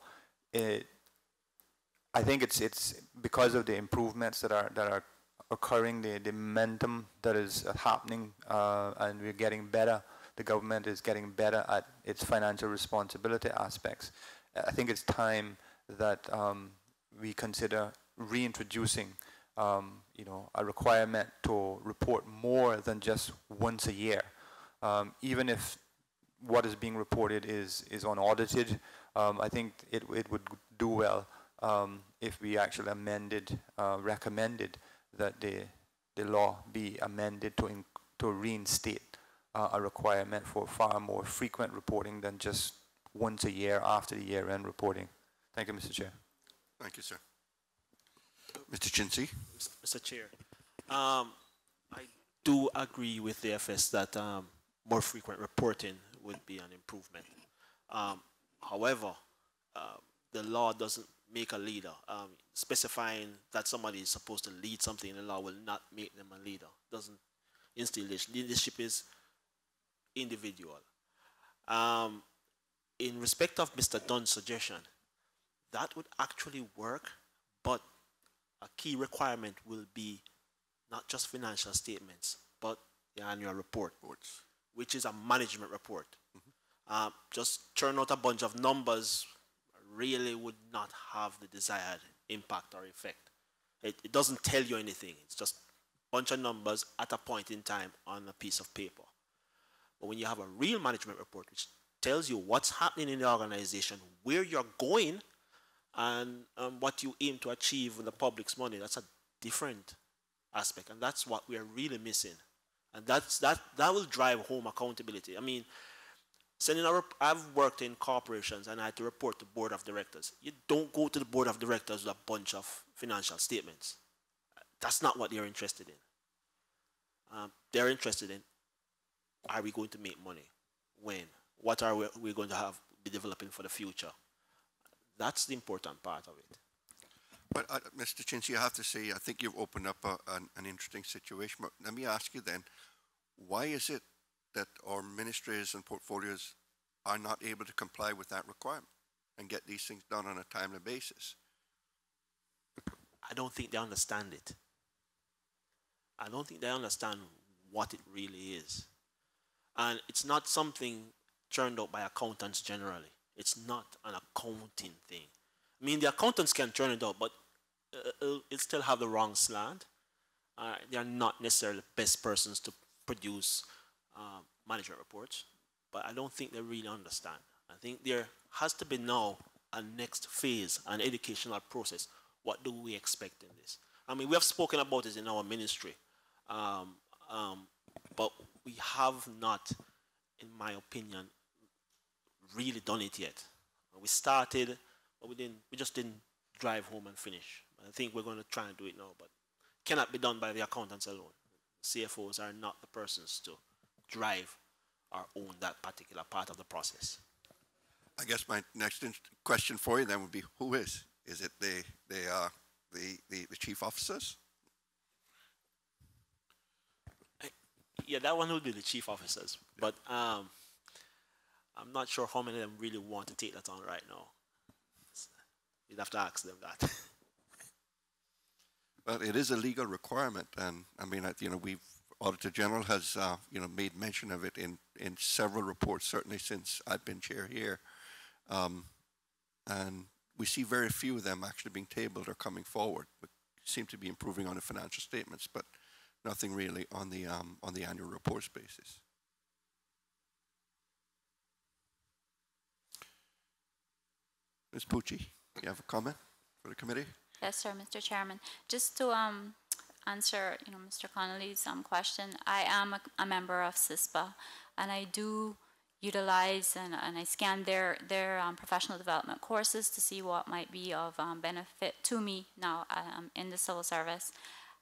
I think it's because of the improvements that are occurring, the momentum that is happening, and we're getting better. The government is getting better at its financial responsibility aspects. I think it's time that we consider reintroducing, a requirement to report more than just once a year, even if what is being reported is unaudited. I think it would do well if we actually recommended that the law be amended to reinstate a requirement for far more frequent reporting than just once a year after the year-end reporting. Thank you, Mr. Chair. Thank you, sir. Mr. Chinsi. Mr. Chair, I do agree with the FS that more frequent reporting would be an improvement. However, the law doesn't make a leader. Specifying that somebody is supposed to lead something in the law will not make them a leader. Doesn't instill leadership. Leadership is individual. In respect of Mr. Dunn's suggestion, that would actually work, but a key requirement will be not just financial statements, but the annual report, which is a management report. Just churn out a bunch of numbers really would not have the desired impact or effect. It doesn't tell you anything. It's just a bunch of numbers at a point in time on a piece of paper. But when you have a real management report, which tells you what's happening in the organization, where you're going, and what you aim to achieve with the public's money, that's a different aspect. And that's what we're really missing. And that will drive home accountability. I mean, I've worked in corporations and I had to report to board of directors. You don't go to the board of directors with a bunch of financial statements. That's not what they're interested in. They're interested in, are we going to make money? When? What are we going to be developing for the future? That's the important part of it. But Mr. Chinsi, I have to say, I think you've opened up an interesting situation. But let me ask you then, why is it that our ministries and portfolios are not able to comply with that requirement and get these things done on a timely basis? I don't think they understand it. I don't think they understand what it really is. And it's not something churned out by accountants generally. It's not an accounting thing. I mean, the accountants can churn it out, but it still have the wrong slant. They are not necessarily the best persons to produce management reports, but I don't think they really understand. I think there has to be now a next phase, an educational process. What do we expect in this? I mean, we have spoken about it in our ministry, but we have not, in my opinion, really done it yet. We started, but we just didn't drive home and finish. I think we're going to try and do it now, but cannot be done by the accountants alone. CFOs are not the persons to drive or own that particular part of the process. I guess my next question for you then would be, who is? Is it the chief officers? Yeah, that one would be the chief officers, but I'm not sure how many of them really want to take that on right now. You'd have to ask them that. Well, it is a legal requirement, and I mean, Auditor General has, made mention of it in several reports, certainly since I've been chair here, and we see very few of them actually being tabled or coming forward. We seem to be improving on the financial statements, but nothing really on the annual reports basis. Ms. Pucci, you have a comment for the committee? Yes, sir, Mr. Chairman. Just to answer, Mr. Connolly's question, I am a member of CISPA, and I do utilize and I scan their professional development courses to see what might be of benefit to me now in the civil service.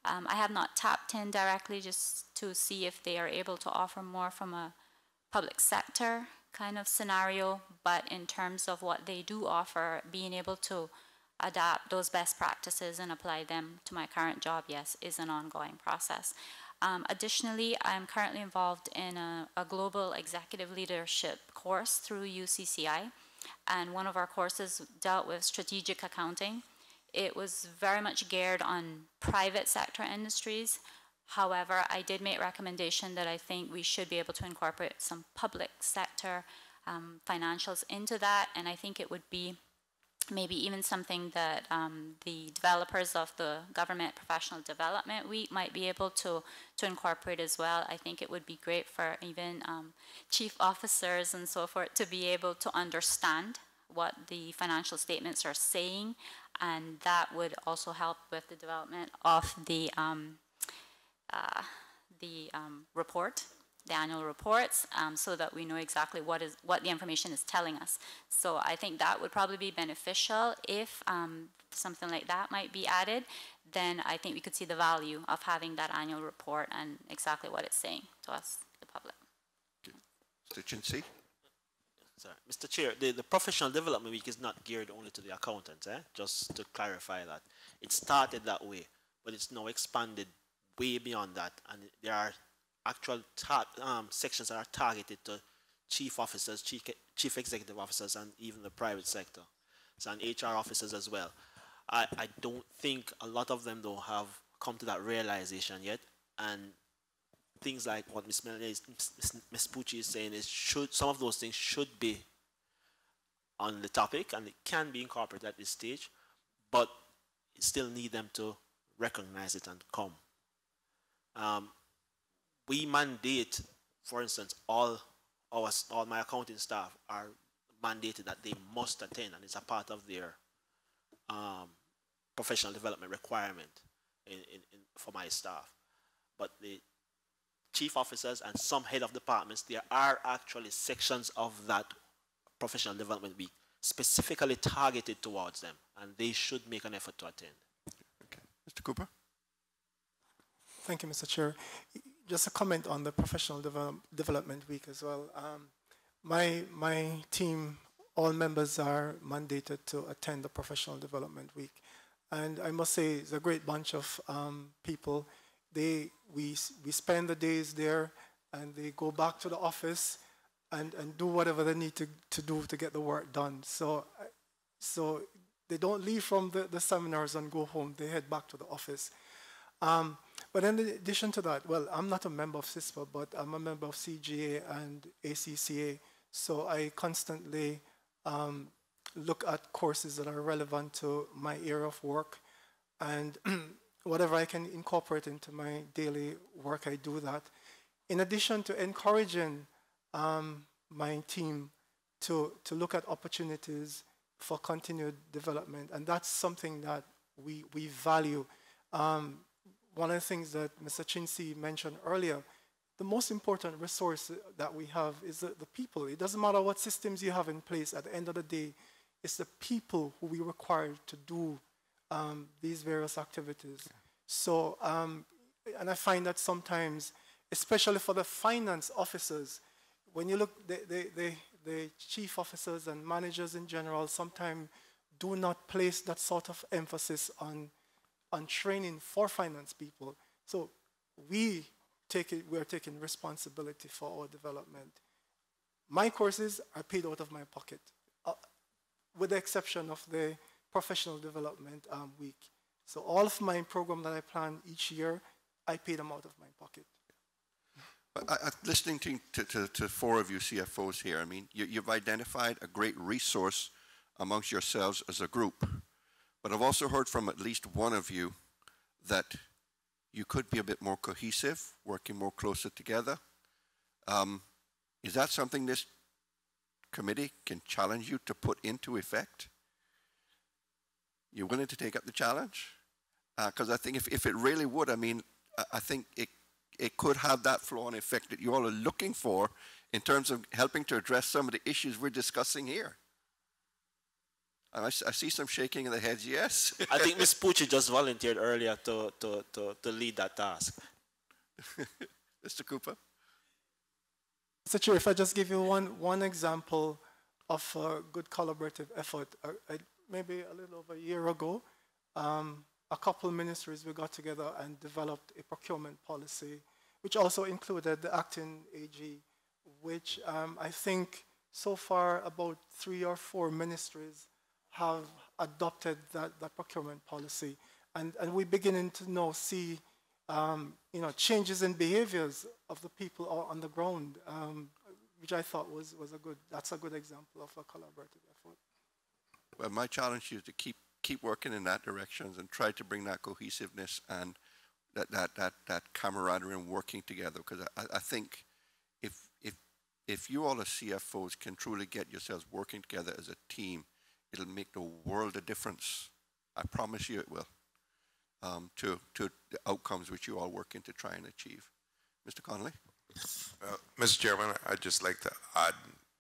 I have not tapped in directly just to see if they are able to offer more from a public sector kind of scenario, but in terms of what they do offer, being able to adapt those best practices and apply them to my current job, yes, is an ongoing process. Additionally, I'm currently involved in a global executive leadership course through UCCI, and one of our courses dealt with strategic accounting. It was very much geared on private sector industries. However, I did make a recommendation that I think we should be able to incorporate some public sector financials into that, and I think it would be maybe even something that the developers of the Government Professional Development Week might be able to incorporate as well. I think it would be great for even chief officers and so forth to be able to understand what the financial statements are saying, and that would also help with the development of the report, the annual reports, so that we know exactly what the information is telling us. So I think that would probably be beneficial if something like that might be added. Then I think we could see the value of having that annual report and exactly what it's saying to us, the public. Mr. Chinsi? Sorry, Mr. Chair, the Professional Development Week is not geared only to the accountants, just to clarify that. It started that way, but it's now expanded way beyond that, and there are actual sections that are targeted to chief officers, chief executive officers, and even the private sector, so, and HR officers as well. I don't think a lot of them don't have come to that realization yet, and things like what Ms. Pucci is saying is some of those things should be on the topic, and it can be incorporated at this stage, but you still need them to recognize it and come. We mandate, for instance, all my accounting staff are mandated that they must attend, and it's a part of their professional development requirement for my staff. But the chief officers and some head of departments, there are actually sections of that professional development week specifically targeted towards them, and they should make an effort to attend. Okay. Mr. Cooper? Thank you, Mr. Chair. Just a comment on the Professional Development Week as well. My team, all members are mandated to attend the Professional Development Week. And I must say, it's a great bunch of people. We spend the days there, and they go back to the office and do whatever they need to do to get the work done. So they don't leave from the seminars and go home. They head back to the office. But in addition to that, well, I'm not a member of CISPA, but I'm a member of CGA and ACCA. So I constantly look at courses that are relevant to my area of work, and whatever I can incorporate into my daily work, I do that. In addition to encouraging my team to look at opportunities for continued development, and that's something that we value. One of the things that Mr. Chinsi mentioned earlier, the most important resource that we have is the people. It doesn't matter what systems you have in place. At the end of the day, it's the people who we require to do these various activities. So, and I find that sometimes, especially for the finance officers, when you look, the chief officers and managers in general sometimes do not place that sort of emphasis on training for finance people. So we're taking responsibility for our development. My courses are paid out of my pocket, with the exception of the professional development week. So all of my program that I plan each year, I pay them out of my pocket. Listening to four of you CFOs here, I mean, you've identified a great resource amongst yourselves as a group. But I've also heard from at least one of you that you could be a bit more cohesive, working more closer together. Is that something this committee can challenge you to put into effect? You willing to take up the challenge? Because I think if it really would, I mean, I think it could have that flow-on effect that you all are looking for in terms of helping to address some of the issues we're discussing here. And I see some shaking of the heads, yes. I think Ms. Pucci just volunteered earlier to lead that task. Mr. Cooper? Mr. Chair, if I just give you one example of a good collaborative effort, maybe a little over a year ago, a couple of ministries, we got together and developed a procurement policy, which also included the acting AG, which I think so far about 3 or 4 ministries have adopted that procurement policy. And we're beginning to now see changes in behaviors of the people on the ground, which I thought was that's a good example of a collaborative effort. Well, my challenge is to keep working in that direction and try to bring that cohesiveness and that camaraderie and working together. Because I think if you all as CFOs can truly get yourselves working together as a team, it'll make the world a difference. I promise you it will. To the outcomes which you all working to try and achieve. Mr. Connolly? Mr. Chairman, I'd just like to add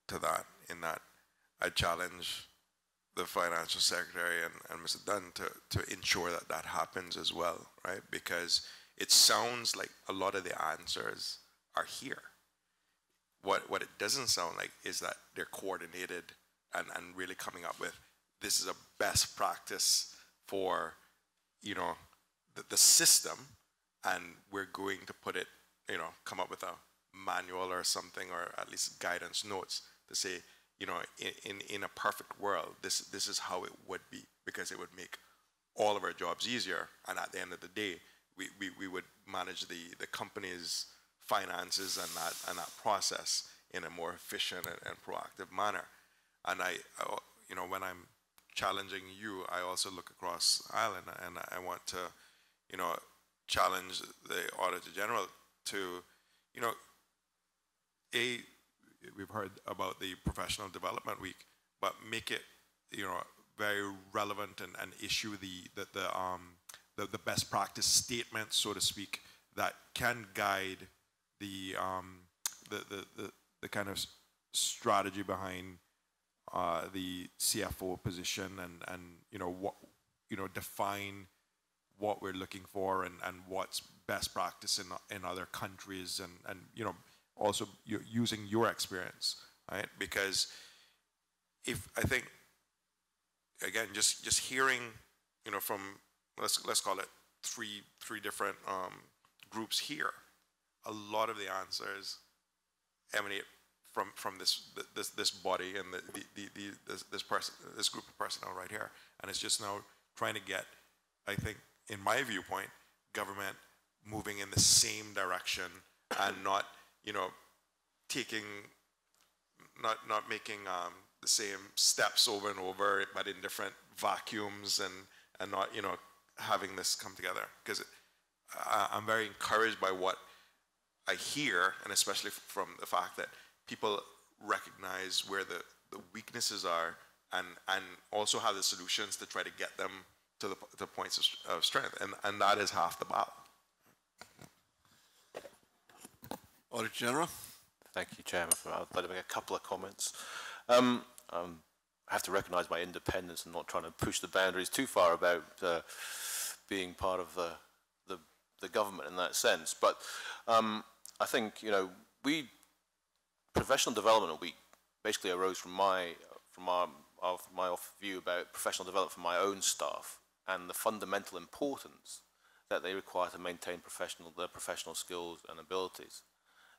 to that in that I challenge the Financial Secretary and Mr. Dunn to ensure that happens as well, right? Because it sounds like a lot of the answers are here. What it doesn't sound like is that they're coordinated and really coming up with, this is a best practice for, the system, and we're going to put it, come up with a manual or something, or at least guidance notes to say, in a perfect world, this is how it would be, because it would make all of our jobs easier, and at the end of the day, we would manage the company's finances and that process in a more efficient and proactive manner. And I when I'm challenging you, I also look across Ireland, and I want to, challenge the Auditor General to, we've heard about the Professional Development Week, but make it, very relevant and issue the best practice statements, so to speak, that can guide the kind of strategy behind the CFO position, and define what we're looking for and what's best practice in other countries, and also using your experience, right? Because if I think, again, just hearing, from let's call it three different groups here, a lot of the answers emanate from this body and this group of personnel right here, and it's just now trying to get, I think, in my viewpoint, government moving in the same direction and not not making the same steps over and over, but in different vacuums, and not having this come together. Because I'm very encouraged by what I hear, and especially from the fact that people recognize where the weaknesses are, and also have the solutions to try to get them to the points of strength, and that is half the battle. Auditor General. Thank you, Chairman. I'd like to make a couple of comments. have to recognise my independence and not trying to push the boundaries too far about being part of the government in that sense. But I think Professional Development Week basically arose from my view about professional development for my own staff and the fundamental importance that they require to maintain their professional skills and abilities,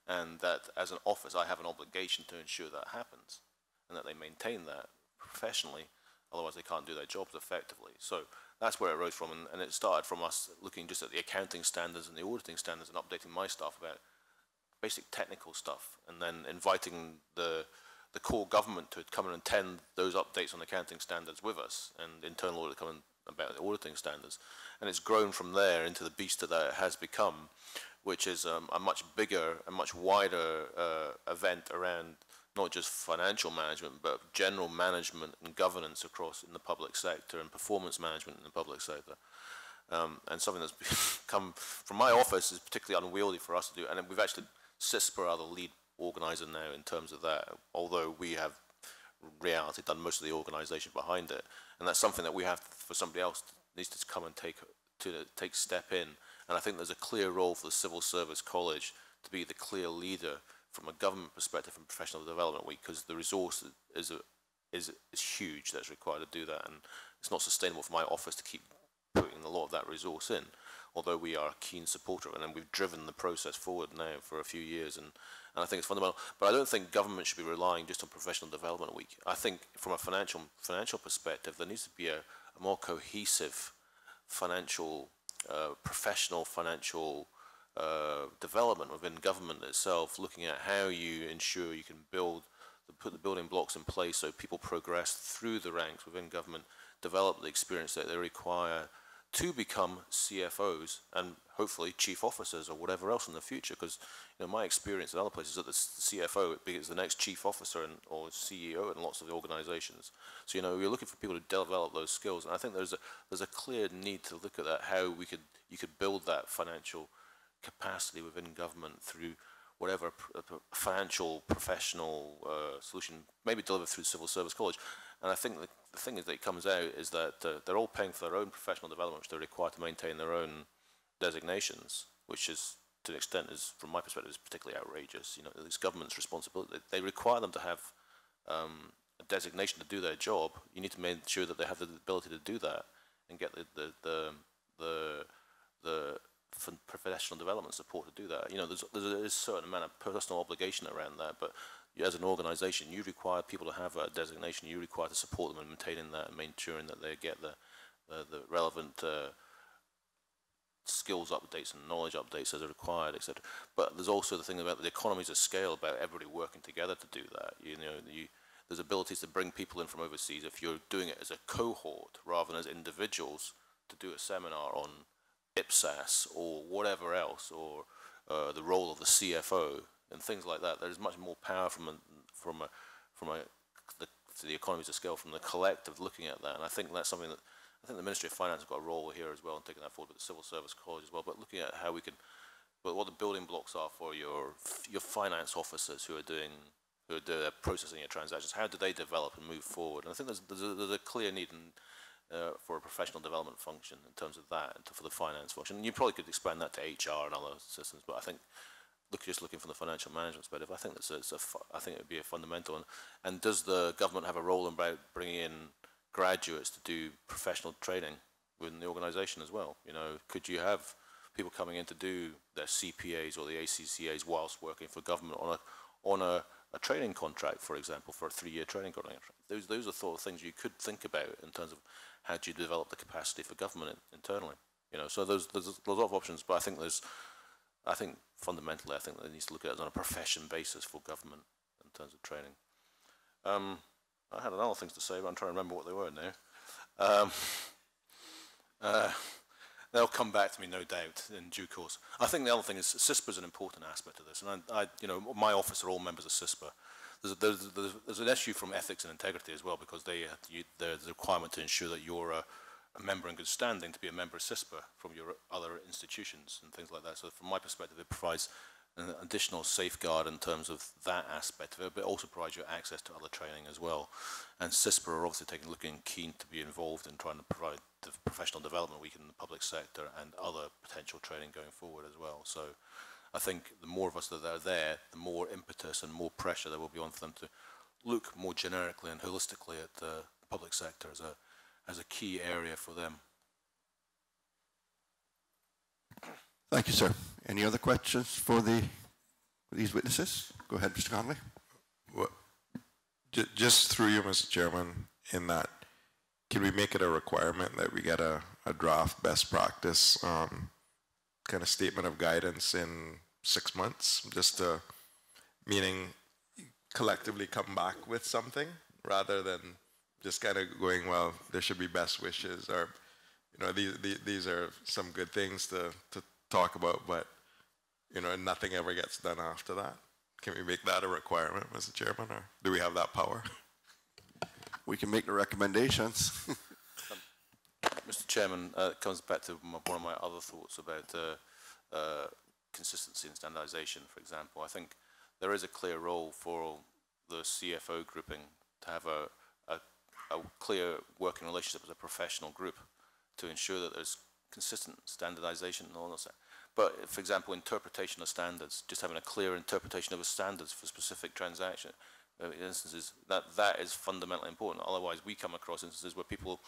and that as an office I have an obligation to ensure that happens and that they maintain that professionally, otherwise they can't do their jobs effectively. So that's where it arose from, and it started from us looking just at the accounting standards and the auditing standards and updating my staff about basic technical stuff, and then inviting the core government to come and attend those updates on accounting standards with us, and internal audit coming about the auditing standards. And it's grown from there into the beast that it has become, which is a much bigger and much wider event around not just financial management, but general management and governance across in the public sector and performance management in the public sector. And something that's come from my office is particularly unwieldy for us to do. And we've actually, CISPA are the lead organizer now in terms of that, although we have reality done most of the organization behind it. And that's something that we have for somebody else needs to come and take step in. And I think there's a clear role for the Civil Service College to be the clear leader from a government perspective in Professional Development Week, because the resource is huge that's required to do that, and it's not sustainable for my office to keep putting a lot of that resource in, although we are a keen supporter of it, and we've driven the process forward now for a few years, and I think it's fundamental. But I don't think government should be relying just on Professional Development Week. I think from a financial perspective, there needs to be a more cohesive professional financial development within government itself, looking at how you ensure you can put the building blocks in place so people progress through the ranks within government, develop the experience that they require to become CFOs and hopefully chief officers or whatever else in the future. Because my experience in other places is that the CFO is the next chief officer or CEO in lots of the organizations. So you're looking for people to develop those skills, and I think there's a clear need to look at that, how you could build that financial capacity within government through whatever financial professional solution, maybe delivered through Civil Service College. And I think the thing is that it comes out is that they're all paying for their own professional development, which they're required to maintain their own designations, which is, to an extent, is from my perspective, is particularly outrageous. It's government's responsibility. They require them to have a designation to do their job. You need to make sure that they have the ability to do that and get the professional development support to do that. There's a certain amount of personal obligation around that, but as an organization, you require people to have a designation. You require to support them in maintaining that and ensuring that they get the relevant skills updates and knowledge updates as are required, etc. But there's also the thing about the economies of scale, about everybody working together to do that. There's abilities to bring people in from overseas if you're doing it as a cohort rather than as individuals, to do a seminar on IPSAS or whatever else, or the role of the CFO and things like that. There's much more power from the economies of scale, from the collective looking at that. And I think that's something that I think the Ministry of Finance has got a role here as well in taking that forward with the Civil Service College as well. But looking at how we can, what the building blocks are for your finance officers who are processing your transactions. How do they develop and move forward? And I think there's a clear need for a professional development function in terms of that, and for the finance function. And you probably could expand that to HR and other systems, but I think just looking from the financial management perspective, I think I think it would be a fundamental. And does the government have a role in bringing in graduates to do professional training within the organisation as well? Could you have people coming in to do their CPAs or the ACCAs whilst working for government on a training contract, for example, for a 3-year training contract? Those are sort of things you could think about in terms of how do you develop the capacity for government internally. So there's a lot of options, but I think fundamentally, I think they need to look at it on a profession basis for government in terms of training. I had other things to say, but I'm trying to remember what they were now. They'll come back to me, no doubt, in due course. I think the other thing is CISPA is an important aspect of this, and my office are all members of CISPA. There's an issue from ethics and integrity as well, because there's a requirement to ensure that you're a member in good standing to be a member of CISPA from your other institutions and things like that. So from my perspective, it provides an additional safeguard in terms of that aspect of it, but also provides you access to other training as well. And CISPA are obviously looking keen to be involved in trying to provide the professional development week in the public sector and other potential training going forward as well. So I think the more of us that are there, the more impetus and more pressure there will be on for them to look more generically and holistically at the public sector as a key area for them. Thank you, sir. Any other questions for these witnesses? Go ahead, Mr. Conley. Well, just through you, Mr. Chairman, in that, can we make it a requirement that we get a draft best practice kind of statement of guidance in 6 months, just to, meaning collectively come back with something rather than just kind of going, well, there should be best wishes, or, you know, these are some good things to talk about, but, you know, nothing ever gets done after that. Can we make that a requirement, Mr. Chairman, or do we have that power? We can make the recommendations. Mr. Chairman, it comes back to one of my other thoughts about consistency and standardization, for example. I think there is a clear role for the CFO grouping to have a clear working relationship as a professional group to ensure that there's consistent standardization and all that. But, for example, interpretation of standards, just having a clear interpretation of the standards for specific transaction instances, that is fundamentally important. Otherwise, we come across instances where people,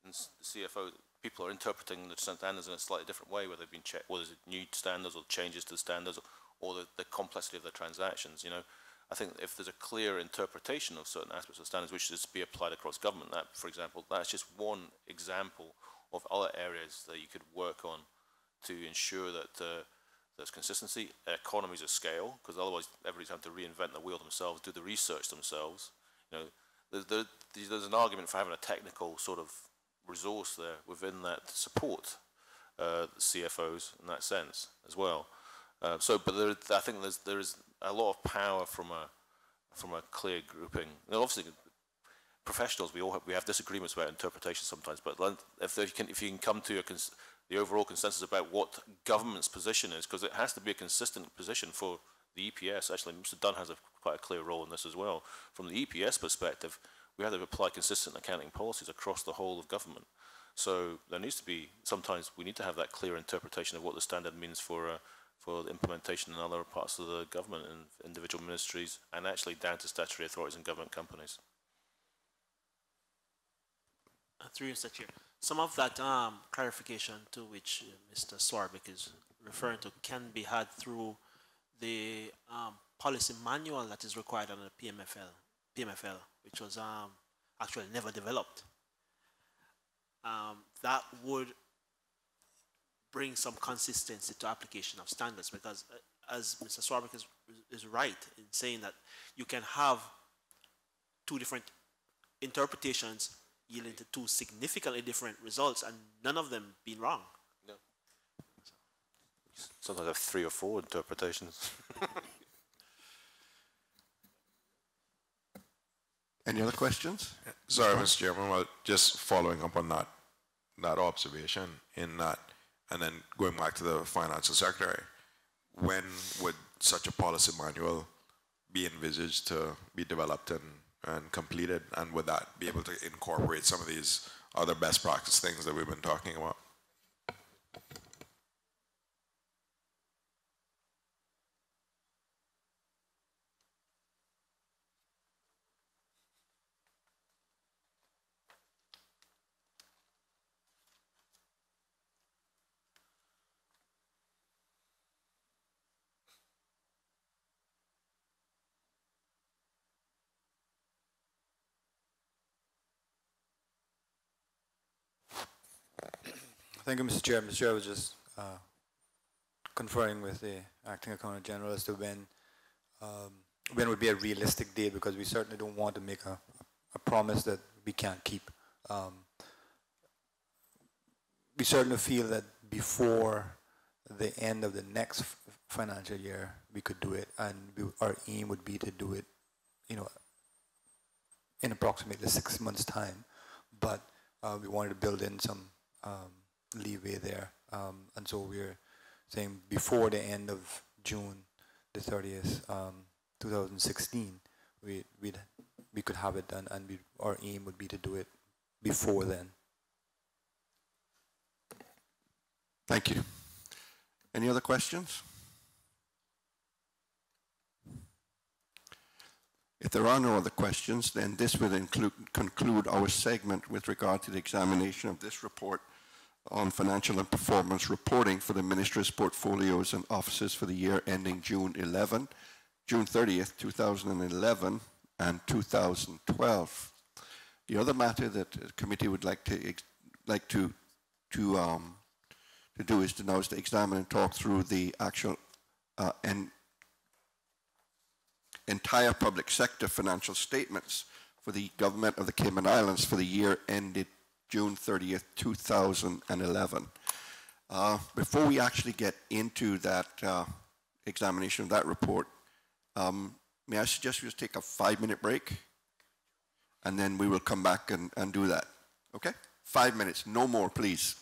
in CFO, people are interpreting the standards in a slightly different way, where they've been checked, whether there's new standards or changes to the standards, or the complexity of the transactions. You know, I think if there's a clear interpretation of certain aspects of standards, which is to be applied across government, that, for example, that's just one example of other areas that you could work on to ensure that there's consistency, economies of scale, because otherwise everybody's having to reinvent the wheel themselves, do the research themselves. You know, there's an argument for having a technical sort of resource there within that to support the CFOs in that sense as well. I think there is a lot of power from a clear grouping. Now, obviously, professionals, we have disagreements about interpretation sometimes, but if you can come to the overall consensus about what government's position is, because it has to be a consistent position for the EPS. Actually, Mr. Dunn has quite a clear role in this as well. From the EPS perspective, we have to apply consistent accounting policies across the whole of government. So there needs to be, sometimes we need to have that clear interpretation of what the standard means for the implementation in other parts of the government and individual ministries, and actually down to statutory authorities and government companies. Through you, Mr. Chair. Some of that clarification to which Mr. Swarbrick is referring to can be had through the policy manual that is required under the PMFL, which was actually never developed. That would bring some consistency to application of standards, because as Mr. Swarbrick is right in saying that you can have two different interpretations yielding to two significantly different results, and none of them being wrong. No. Sometimes I have 3 or 4 interpretations. Any other questions? Sorry, Mr. Chairman, well, just following up on that observation in that, and then going back to the Financial Secretary, when would such a policy manual be envisaged to be developed and completed, and would that be able to incorporate some of these other best practice things that we've been talking about? Thank you, Mr. Chair. Mr. Chair, I was just conferring with the Acting Accountant General as to when would be a realistic date, because we certainly don't want to make a promise that we can't keep. We certainly feel that before the end of the next financial year, we could do it, and our aim would be to do it, you know, in approximately 6 months' time. But we wanted to build in some leeway there, and so we're saying before the end of June the 30th, 2016, we could have it done, and our aim would be to do it before then. Thank you. Any other questions? If there are no other questions, then this will conclude our segment with regard to the examination of this report on financial and performance reporting for the Ministry's portfolios and offices for the year ending June 30th, 2011 and 2012. The other matter that the committee would like to do is to examine and talk through the actual entire public sector financial statements for the government of the Cayman Islands for the year ended June 30th, 2011. Before we actually get into that examination of that report, may I suggest we just take a 5-minute break, and then we will come back and do that. Okay? 5 minutes, no more, please.